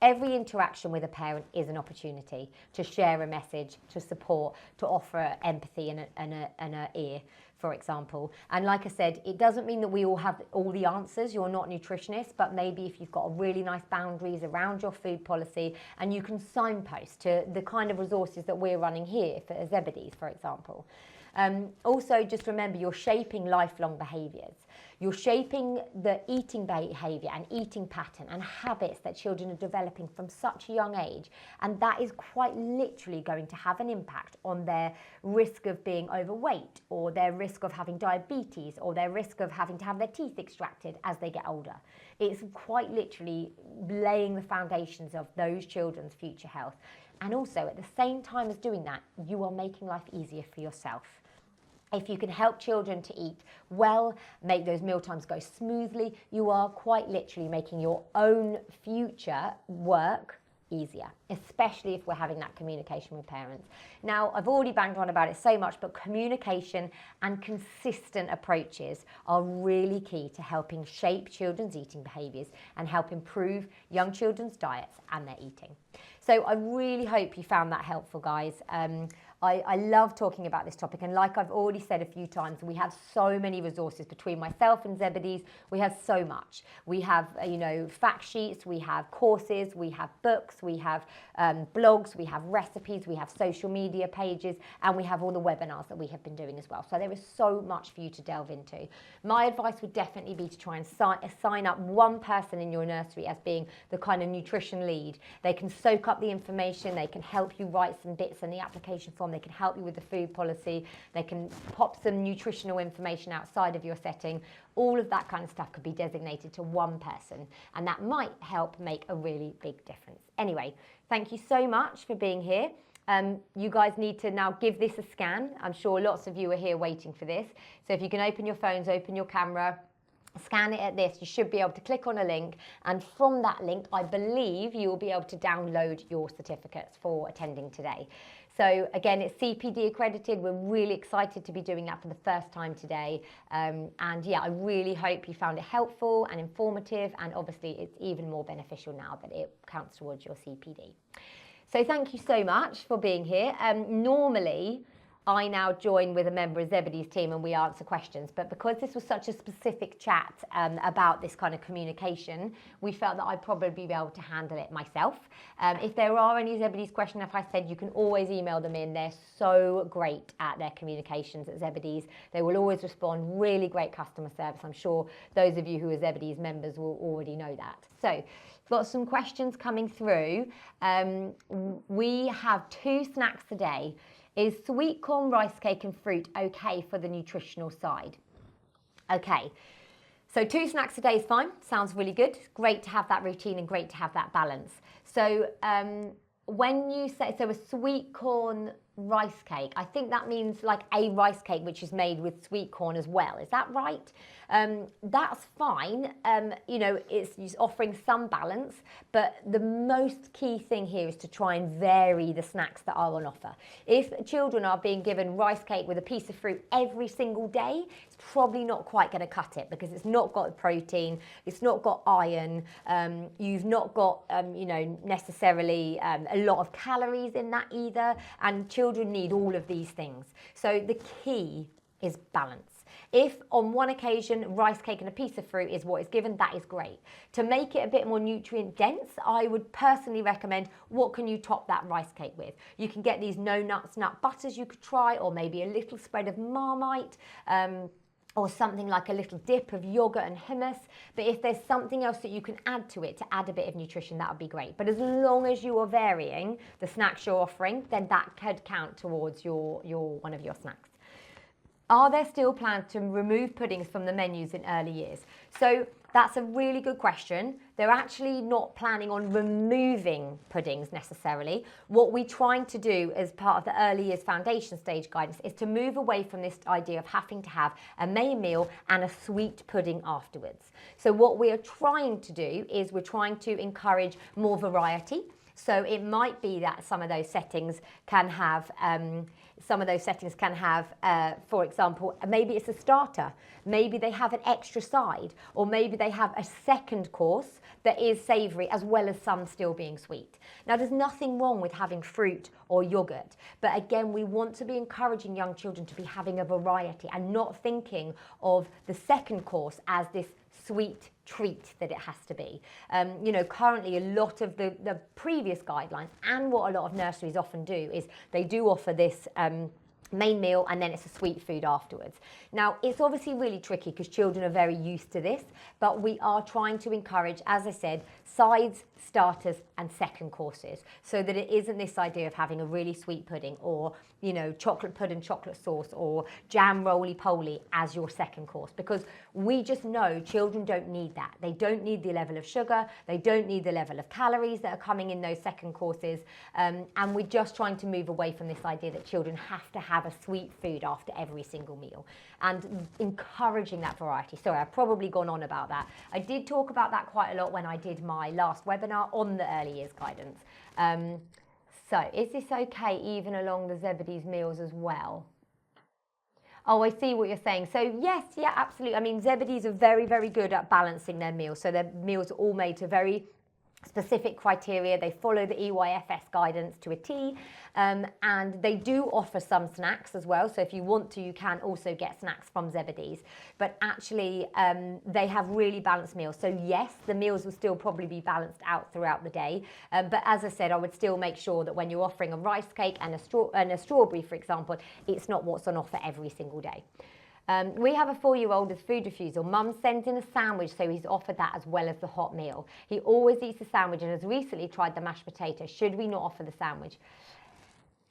Every interaction with a parent is an opportunity to share a message, to support, to offer empathy and an ear, for example. And like I said, it doesn't mean that we all have all the answers. You're not nutritionists, but maybe if you've got really nice boundaries around your food policy, and you can signpost to the kind of resources that we're running here for Zebedees, for example. Also, just remember, you're shaping lifelong behaviours. You're shaping the eating behaviour and eating pattern and habits that children are developing from such a young age. And that is quite literally going to have an impact on their risk of being overweight, or their risk of having diabetes, or their risk of having to have their teeth extracted as they get older. It's quite literally laying the foundations of those children's future health. And also, at the same time as doing that, you are making life easier for yourself. If you can help children to eat well, make those mealtimes go smoothly, you are quite literally making your own future work easier, especially if we're having that communication with parents. Now, I've already banged on about it so much, but communication and consistent approaches are really key to helping shape children's eating behaviours and help improve young children's diets and their eating. So I really hope you found that helpful, guys. I love talking about this topic, and like I've already said a few times, we have so many resources between myself and Zebedees. We have so much. We have, fact sheets, we have courses, we have books, we have blogs, we have recipes, we have social media pages, and we have all the webinars that we have been doing as well. So there is so much for you to delve into. My advice would definitely be to try and sign up one person in your nursery as being the kind of nutrition lead. They can soak up the information, they can help you write some bits in the application form, they can help you with the food policy, they can pop some nutritional information outside of your setting. All of that kind of stuff could be designated to one person, and that might help make a really big difference. Anyway, thank you so much for being here. You guys need to now give this a scan. I'm sure lots of you are here waiting for this. So if you can open your phones, open your camera, scan it at this, you should be able to click on a link, and from that link, I believe you will be able to download your certificates for attending today. So again, it's CPD accredited. We're really excited to be doing that for the first time today. And yeah, I really hope you found it helpful and informative, and obviously it's even more beneficial now that it counts towards your CPD. So thank you so much for being here. Normally, I now join with a member of Zebedees' team and we answer questions, but because this was such a specific chat about this kind of communication, we felt that I'd probably be able to handle it myself. If there are any Zebedees questions, if I said, you can always email them in. They're so great at their communications at Zebedees. They will always respond, really great customer service. I'm sure those of you who are Zebedees members will already know that. So, got some questions coming through. We have 2 snacks today. Is sweet corn, rice cake and fruit okay for the nutritional side? Okay, so 2 snacks a day is fine. Sounds really good. Great to have that routine and great to have that balance. So when you say, so a sweet corn rice cake. I think that means like a rice cake which is made with sweet corn as well. Is that right? That's fine. You know, it's offering some balance, but the most key thing here is to try and vary the snacks that are on offer. If children are being given rice cake with a piece of fruit every single day, it's probably not quite going to cut it, because it's not got protein, it's not got iron, you've not got, you know, necessarily a lot of calories in that either, and children need all of these things. So the key is balance. If on one occasion rice cake and a piece of fruit is what is given, that is great. To make it a bit more nutrient dense, I would personally recommend, what can you top that rice cake with? You can get these no nuts nut butters you could try, or maybe a little spread of Marmite, or something like a little dip of yogurt and hummus. But if there's something else that you can add to it to add a bit of nutrition, that would be great. But as long as you are varying the snacks you're offering, then that could count towards your one of your snacks. Are there still plans to remove puddings from the menus in early years? So that's a really good question. They're actually not planning on removing puddings necessarily. What we're trying to do as part of the early years foundation stage guidance is to move away from this idea of having to have a main meal and a sweet pudding afterwards. So what we are trying to do is we're trying to encourage more variety. So it might be that some of those settings can have, for example, maybe it's a starter, maybe they have an extra side, or maybe they have a second course that is savoury as well as some still being sweet. Now, there's nothing wrong with having fruit or yogurt, but again, we want to be encouraging young children to be having a variety and not thinking of the second course as this sweet treat that it has to be. You know, currently a lot of the previous guidelines, and what a lot of nurseries often do, is they do offer this main meal and then it's a sweet food afterwards. Now, it's obviously really tricky because children are very used to this, but we are trying to encourage, as I said, sides, starters and second courses, so that it isn't this idea of having a really sweet pudding, or, you know, chocolate pudding, chocolate sauce, or jam roly-poly as your second course, because we just know children don't need that. They don't need the level of sugar, they don't need the level of calories that are coming in those second courses, and we're just trying to move away from this idea that children have to have a sweet food after every single meal, and encouraging that variety. Sorry, I've probably gone on about that. I did talk about that quite a lot when I did my last webinar on the early years guidance. So is this okay even along the Zebedees meals as well? Oh, I see what you're saying. So yes, yeah, absolutely. I mean, Zebedees are very, very good at balancing their meals. So their meals are all made to very specific criteria. They follow the EYFS guidance to a T, and they do offer some snacks as well. So if you want to, you can also get snacks from Zebedees. But actually, they have really balanced meals. So yes, the meals will still probably be balanced out throughout the day. But as I said, I would still make sure that when you're offering a rice cake and a strawberry, for example, it's not what's on offer every single day. We have a 4-year-old with food refusal. Mum sends in a sandwich, so he's offered that as well as the hot meal. He always eats the sandwich and has recently tried the mashed potato. Should we not offer the sandwich?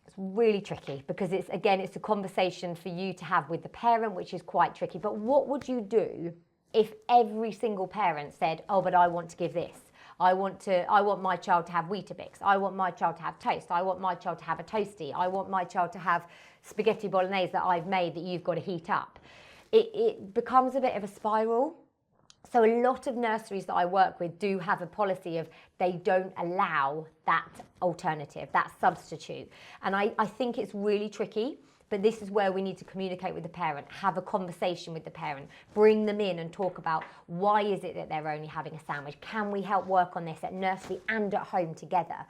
It's really tricky, because it's a conversation for you to have with the parent, which is quite tricky. But what would you do if every single parent said, oh, but I want to give this? I want my child to have Weetabix. I want my child to have toast. I want my child to have a toasty. I want my child to have spaghetti bolognese that I've made that you've got to heat up. It becomes a bit of a spiral. So a lot of nurseries that I work with do have a policy of they don't allow that alternative, that substitute. And I think it's really tricky. But this is where we need to communicate with the parent, have a conversation with the parent, bring them in and talk about why is it that they're only having a sandwich? Can we help work on this at nursery and at home together?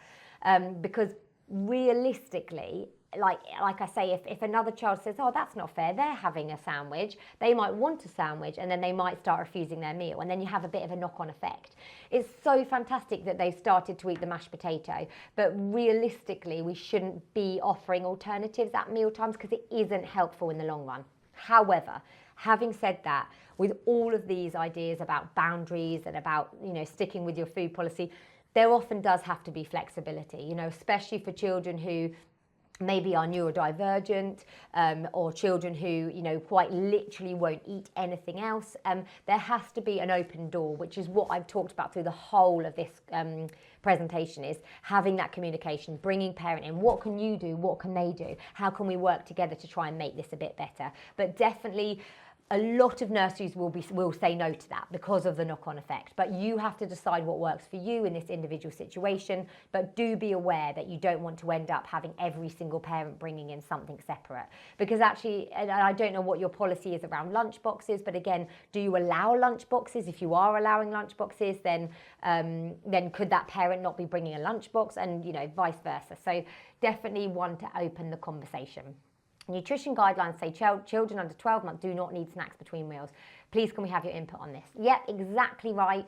Because realistically, like I say, if another child says, oh, that's not fair, they're having a sandwich, they might want a sandwich, and then they might start refusing their meal, and then you have a bit of a knock-on effect. It's so fantastic that they've started to eat the mashed potato, but realistically, we shouldn't be offering alternatives at meal times, because it isn't helpful in the long run. However, having said that, with all of these ideas about boundaries and about, you know, sticking with your food policy, there often does have to be flexibility, you know, especially for children who maybe are neurodivergent, or children who, you know, quite literally won't eat anything else. There has to be an open door, which is what I've talked about through the whole of this presentation, is having that communication, bringing parent in. What can you do? What can they do? How can we work together to try and make this a bit better? But definitely, a lot of nurseries will say no to that because of the knock-on effect. But you have to decide what works for you in this individual situation. But do be aware that you don't want to end up having every single parent bringing in something separate. Because actually, and I don't know what your policy is around lunch boxes, but again, do you allow lunch boxes? If you are allowing lunch boxes, then could that parent not be bringing a lunch box, and, you know, vice versa. So definitely one to open the conversation. Nutrition guidelines say children under 12 months do not need snacks between meals. Please, can we have your input on this? Yep, exactly right.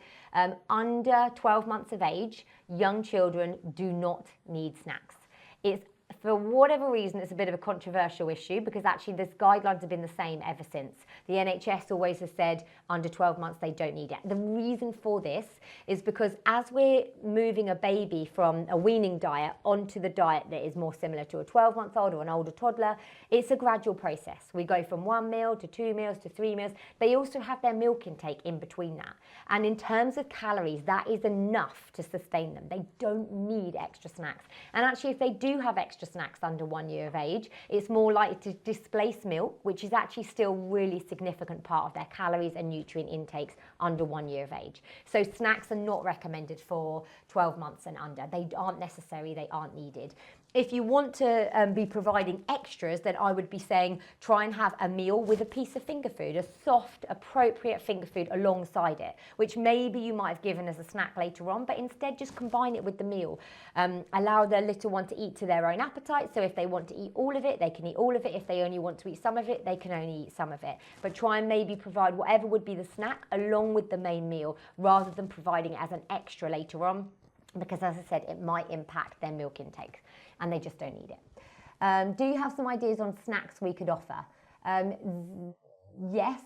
Under 12 months of age, young children do not need snacks. It's, for whatever reason, it's a bit of a controversial issue, because actually this guidelines have been the same ever since. The NHS always has said under 12 months they don't need it. The reason for this is because as we're moving a baby from a weaning diet onto the diet that is more similar to a 12-month-old or an older toddler, it's a gradual process. We go from 1 meal to 2 meals to 3 meals. They also have their milk intake in between that. And in terms of calories, that is enough to sustain them. They don't need extra snacks. And actually, if they do have extra snacks under 1 year of age, it's more likely to displace milk, which is actually still really significant part of their calories and nutrient intakes under 1 year of age. So snacks are not recommended for 12 months and under. They aren't necessary, they aren't needed. If you want to be providing extras, then I would be saying try and have a meal with a piece of finger food, a soft, appropriate finger food alongside it, which maybe you might have given as a snack later on, but instead just combine it with the meal. Allow the little one to eat to their own appetite. So if they want to eat all of it, they can eat all of it. If they only want to eat some of it, they can only eat some of it. But try and maybe provide whatever would be the snack along with the main meal, rather than providing it as an extra later on, because as I said, it might impact their milk intake, and they just don't need it. Do you have some ideas on snacks we could offer? Yes.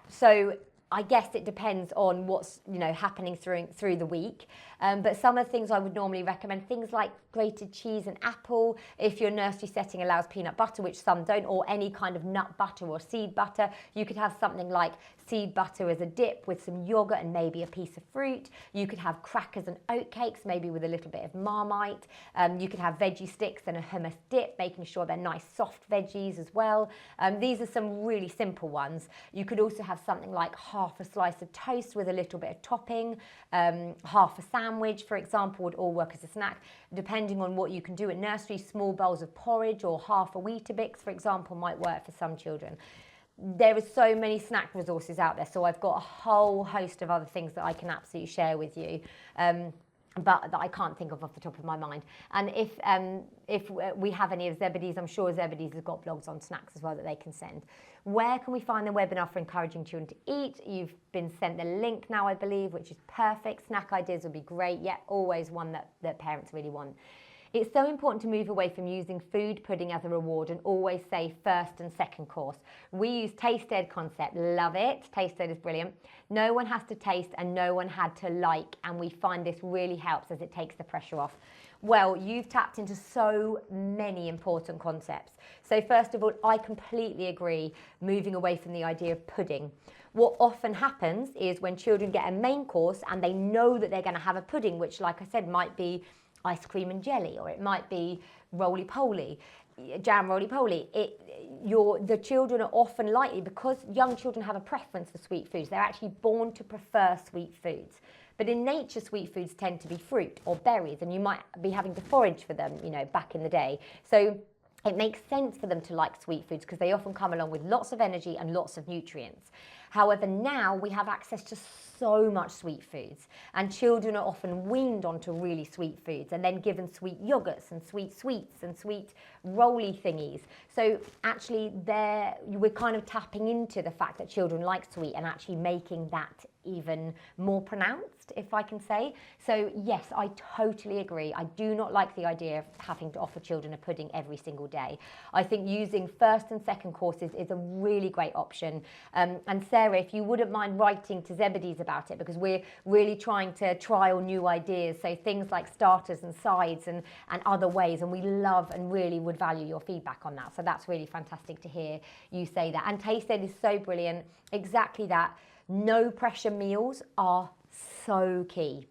So I guess it depends on what's, you know, happening through the week. But some of the things I would normally recommend, things like grated cheese and apple. If your nursery setting allows peanut butter, which some don't, or any kind of nut butter or seed butter, you could have something like seed butter as a dip with some yogurt and maybe a piece of fruit. You could have crackers and oat cakes, maybe with a little bit of Marmite. You could have veggie sticks and a hummus dip, making sure they're nice soft veggies as well. These are some really simple ones. You could also have something like half a slice of toast with a little bit of topping. Half a sandwich, for example, would all work as a snack. Depending on what you can do at nursery, small bowls of porridge or half a Weetabix, for example, might work for some children. There are so many snack resources out there, so I've got a whole host of other things that I can absolutely share with you, but that I can't think of off the top of my mind. And if we have any of Zebedees, I'm sure Zebedees has got blogs on snacks as well that they can send. Where can we find the webinar for encouraging children to eat? You've been sent the link now, I believe, which is perfect. Snack ideas would be great. Yeah, always one that parents really want. It's so important to move away from using food pudding as a reward and always say first and second course. We use taste-ed concept. Love it. Taste-ed is brilliant. No one has to taste and no one had to like, and we find this really helps as it takes the pressure off. Well, you've tapped into so many important concepts. So first of all, I completely agree, moving away from the idea of pudding. What often happens is when children get a main course and they know that they're going to have a pudding, which, like I said, might be ice cream and jelly, or it might be roly-poly, jam roly-poly. The children are often likely, because young children have a preference for sweet foods, they're actually born to prefer sweet foods. But in nature, sweet foods tend to be fruit or berries, and you might be having to forage for them, you know, back in the day. So it makes sense for them to like sweet foods because they often come along with lots of energy and lots of nutrients. However, now we have access to so much sweet foods, and children are often weaned onto really sweet foods and then given sweet yogurts and sweet sweets and sweet roly thingies. So actually we're kind of tapping into the fact that children like sweet and actually making that even more pronounced, if I can say. So yes, I totally agree. I do not like the idea of having to offer children a pudding every single day. I think using first and second courses is a really great option. And Sarah, if you wouldn't mind writing to Zebedees about it, because we're really trying to trial new ideas, so things like starters and sides and other ways, and we love and really would value your feedback on that. So that's really fantastic to hear you say that. And Taste Ed is so brilliant. Exactly that. No pressure meals are so key,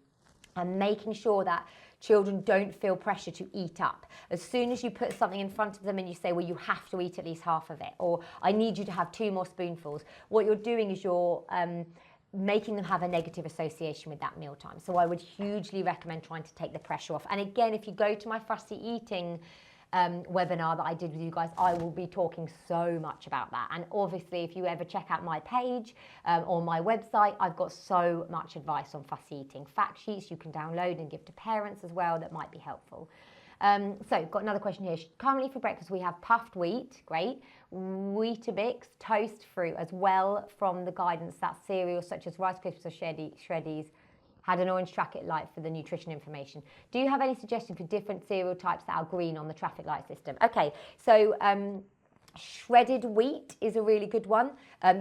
and making sure that children don't feel pressure to eat up. As soon as you put something in front of them and you say, well, you have to eat at least half of it, or I need you to have 2 more spoonfuls, what you're doing is you're making them have a negative association with that mealtime. So I would hugely recommend trying to take the pressure off. And again, if you go to my fussy eating webinar that I did with you guys, I will be talking so much about that. And obviously, if you ever check out my page or my website, I've got so much advice on fussy eating. Fact sheets you can download and give to parents as well that might be helpful. So got another question here. Currently for breakfast we have puffed wheat, great, Weetabix, toast fruit, as well from the guidance that cereals such as Rice Krispies or Shreddies had an orange traffic light for the nutrition information. Do you have any suggestions for different cereal types that are green on the traffic light system? Okay, so shredded wheat is a really good one.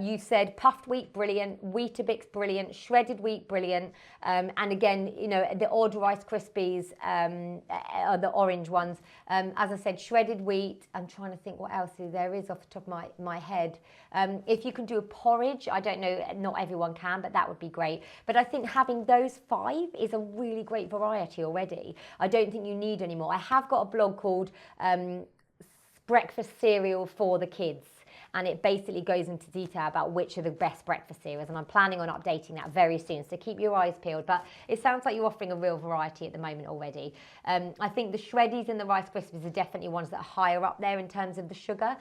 You said puffed wheat, brilliant. Weetabix, brilliant. Shredded wheat, brilliant. And again, you know, the odd Rice Krispies are the orange ones. As I said, shredded wheat. I'm trying to think what else there is off the top of my head. If you can do a porridge, I don't know, not everyone can, but that would be great. But I think having those 5 is a really great variety already. I don't think you need any more. I have got a blog called breakfast cereal for the kids, and it basically goes into detail about which are the best breakfast cereals, and I'm planning on updating that very soon, so keep your eyes peeled. But it sounds like you're offering a real variety at the moment already. I think the Shreddies and the Rice Krispies are definitely ones that are higher up there in terms of the sugar.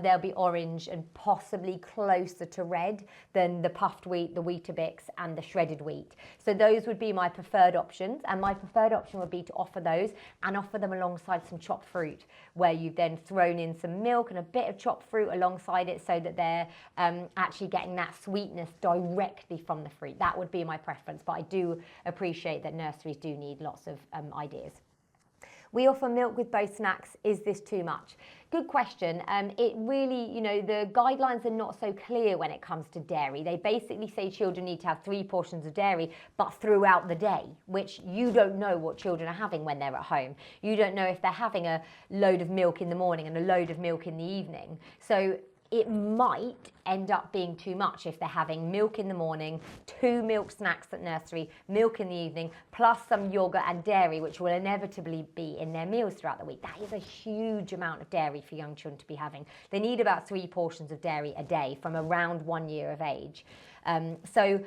They'll be orange and possibly closer to red than the puffed wheat, the Weetabix and the shredded wheat. So those would be my preferred options, and my preferred option would be to offer those and offer them alongside some chopped fruit, where you've then thrown in some milk and a bit of chopped fruit alongside it, so that they're actually getting that sweetness directly from the fruit. That would be my preference, but I do appreciate that nurseries do need lots of ideas. We offer milk with both snacks. Is this too much? Good question. It really, you know, the guidelines are not so clear when it comes to dairy. They basically say children need to have 3 portions of dairy, but throughout the day, which you don't know what children are having when they're at home. You don't know if they're having a load of milk in the morning and a load of milk in the evening. So it might end up being too much if they're having milk in the morning, 2 milk snacks at nursery, milk in the evening, plus some yogurt and dairy, which will inevitably be in their meals throughout the week. That is a huge amount of dairy for young children to be having. They need about 3 portions of dairy a day from around 1 year of age. So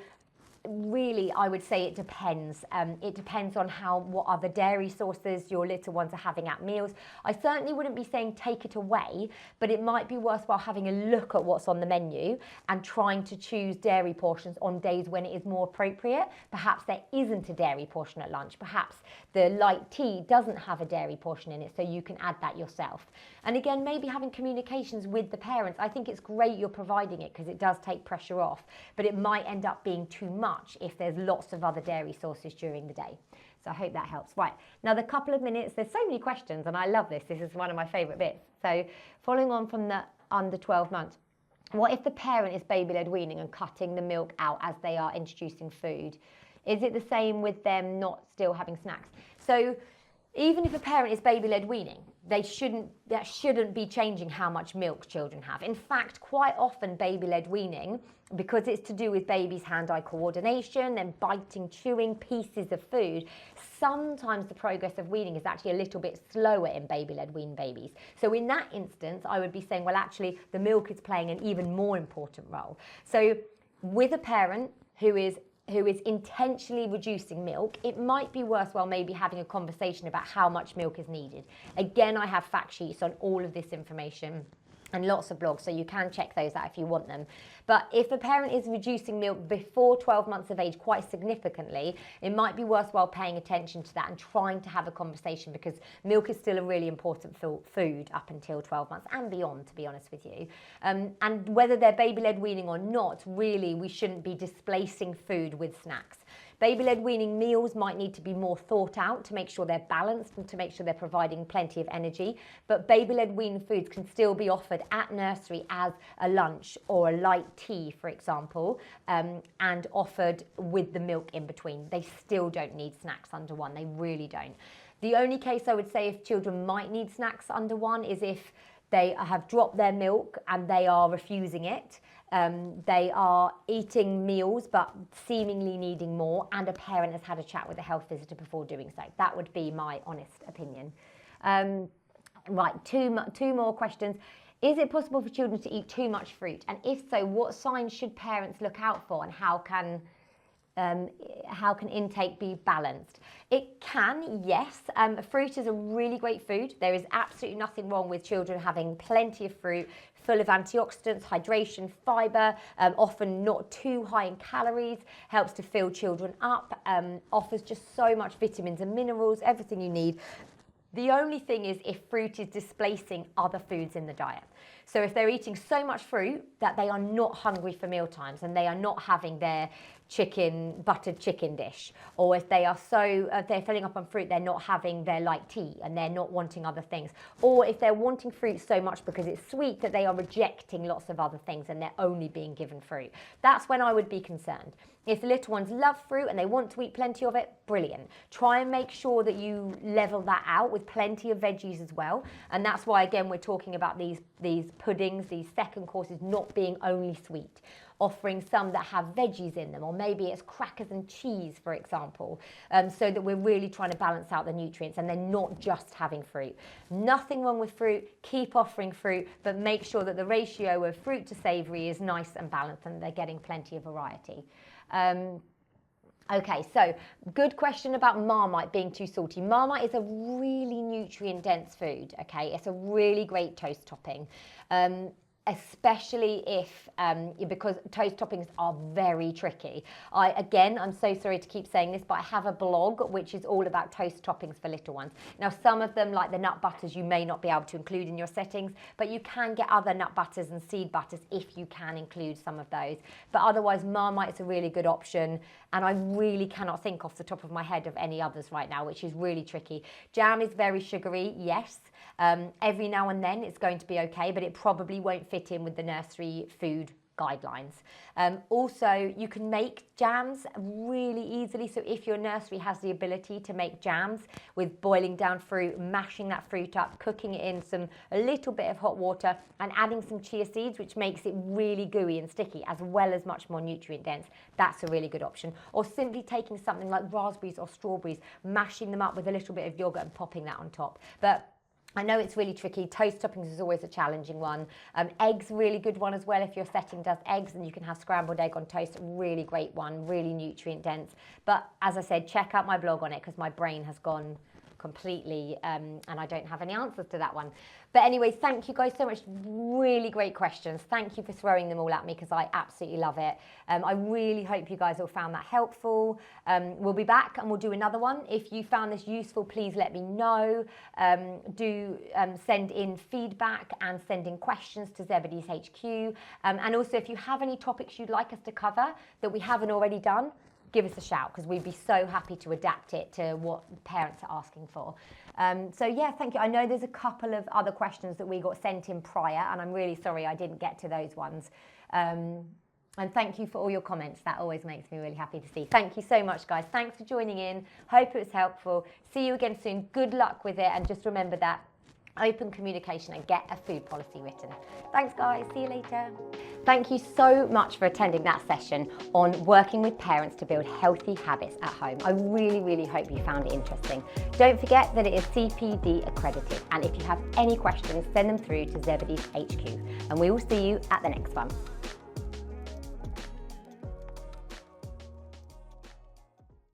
really, I would say it depends. It depends on what other dairy sources your little ones are having at meals. I certainly wouldn't be saying take it away, but it might be worthwhile having a look at what's on the menu and trying to choose dairy portions on days when it is more appropriate. Perhaps there isn't a dairy portion at lunch. Perhaps the light tea doesn't have a dairy portion in it, so you can add that yourself. And again, maybe having communications with the parents. I think it's great you're providing it because it does take pressure off, but it might end up being too much if there's lots of other dairy sources during the day. So I hope that helps. Right, now the couple of minutes, there's so many questions and I love this. This is one of my favourite bits. So following on from the under 12 months, what if the parent is baby-led weaning and cutting the milk out as they are introducing food? Is it the same with them not still having snacks? So even if a parent is baby-led weaning, that shouldn't be changing how much milk children have. In fact, quite often baby-led weaning, because it's to do with babies' hand-eye coordination and biting, chewing pieces of food, sometimes the progress of weaning is actually a little bit slower in baby-led wean babies. So in that instance, I would be saying, well, actually, the milk is playing an even more important role. So with a parent who is intentionally reducing milk, it might be worthwhile maybe having a conversation about how much milk is needed. Again, I have fact sheets on all of this information and lots of blogs, so you can check those out if you want them. But if a parent is reducing milk before 12 months of age quite significantly, it might be worthwhile paying attention to that and trying to have a conversation, because milk is still a really important food up until 12 months and beyond, to be honest with you. And whether they're baby-led weaning or not, really, we shouldn't be displacing food with snacks. Baby-led weaning meals might need to be more thought out to make sure they're balanced and to make sure they're providing plenty of energy. But baby-led wean foods can still be offered at nursery as a lunch or a light tea, for example, and offered with the milk in between. They still don't need snacks under one. They really don't. The only case I would say if children might need snacks under one is if they have dropped their milk and they are refusing it. They are eating meals but seemingly needing more, and a parent has had a chat with a health visitor before doing so. That would be my honest opinion. Right, two more questions. Is it possible for children to eat too much fruit? And if so, what signs should parents look out for, and how can intake be balanced? It can, yes. Fruit is a really great food. There is absolutely nothing wrong with children having plenty of fruit, full of antioxidants, hydration, fibre, often not too high in calories, helps to fill children up, offers just so much vitamins and minerals, everything you need. The only thing is if fruit is displacing other foods in the diet. So if they're eating so much fruit that they are not hungry for meal times and they are not having their buttered chicken dish, or if they are they're filling up on fruit, they're not having their light tea and they're not wanting other things, or if they're wanting fruit so much because it's sweet that they are rejecting lots of other things and they're only being given fruit, that's when I would be concerned. If the little ones love fruit and they want to eat plenty of it, brilliant. Try and make sure that you level that out with plenty of veggies as well. And that's why, again, we're talking about these puddings, these second courses not being only sweet, offering some that have veggies in them, or maybe it's crackers and cheese, for example, so that we're really trying to balance out the nutrients and they're not just having fruit. Nothing wrong with fruit, keep offering fruit, but make sure that the ratio of fruit to savoury is nice and balanced and they're getting plenty of variety. Okay, so good question about Marmite being too salty. Marmite is a really nutrient-dense food, okay? It's a really great toast topping. Especially if, because toast toppings are very tricky. I'm so sorry to keep saying this, but I have a blog which is all about toast toppings for little ones. Now, some of them, like the nut butters, you may not be able to include in your settings, but you can get other nut butters and seed butters if you can include some of those. But otherwise, Marmite is a really good option, and I really cannot think off the top of my head of any others right now, which is really tricky. Jam is very sugary, yes. Every now and then it's going to be okay, but it probably won't fit in with the nursery food guidelines. Also, you can make jams really easily. So if your nursery has the ability to make jams with boiling down fruit, mashing that fruit up, cooking it in a little bit of hot water and adding some chia seeds, which makes it really gooey and sticky, as well as much more nutrient dense, that's a really good option. Or simply taking something like raspberries or strawberries, mashing them up with a little bit of yogurt and popping that on top. But I know it's really tricky. Toast toppings is always a challenging one. Eggs, really good one as well. If your setting does eggs, and you can have scrambled egg on toast, really great one, really nutrient dense. But as I said, check out my blog on it because my brain has gone completely and I don't have any answers to that one. But anyway, thank you guys so much. Really great questions. Thank you for throwing them all at me because I absolutely love it. I really hope you guys all found that helpful. We'll be back and we'll do another one. If you found this useful, please let me know. Do send in feedback and send in questions to Zebedees HQ. And also, if you have any topics you'd like us to cover that we haven't already done, give us a shout because we'd be so happy to adapt it to what parents are asking for. So yeah, thank you. I know there's a couple of other questions that we got sent in prior, and I'm really sorry I didn't get to those ones. And thank you for all your comments. That always makes me really happy to see. Thank you so much, guys. Thanks for joining in. Hope it was helpful. See you again soon. Good luck with it, and just remember that open communication and get a food policy written. Thanks, guys. See you later. Thank you so much for attending that session on working with parents to build healthy habits at home. I really, really hope you found it interesting. Don't forget that it is CPD accredited. And if you have any questions, send them through to Zebedees HQ. And we will see you at the next one.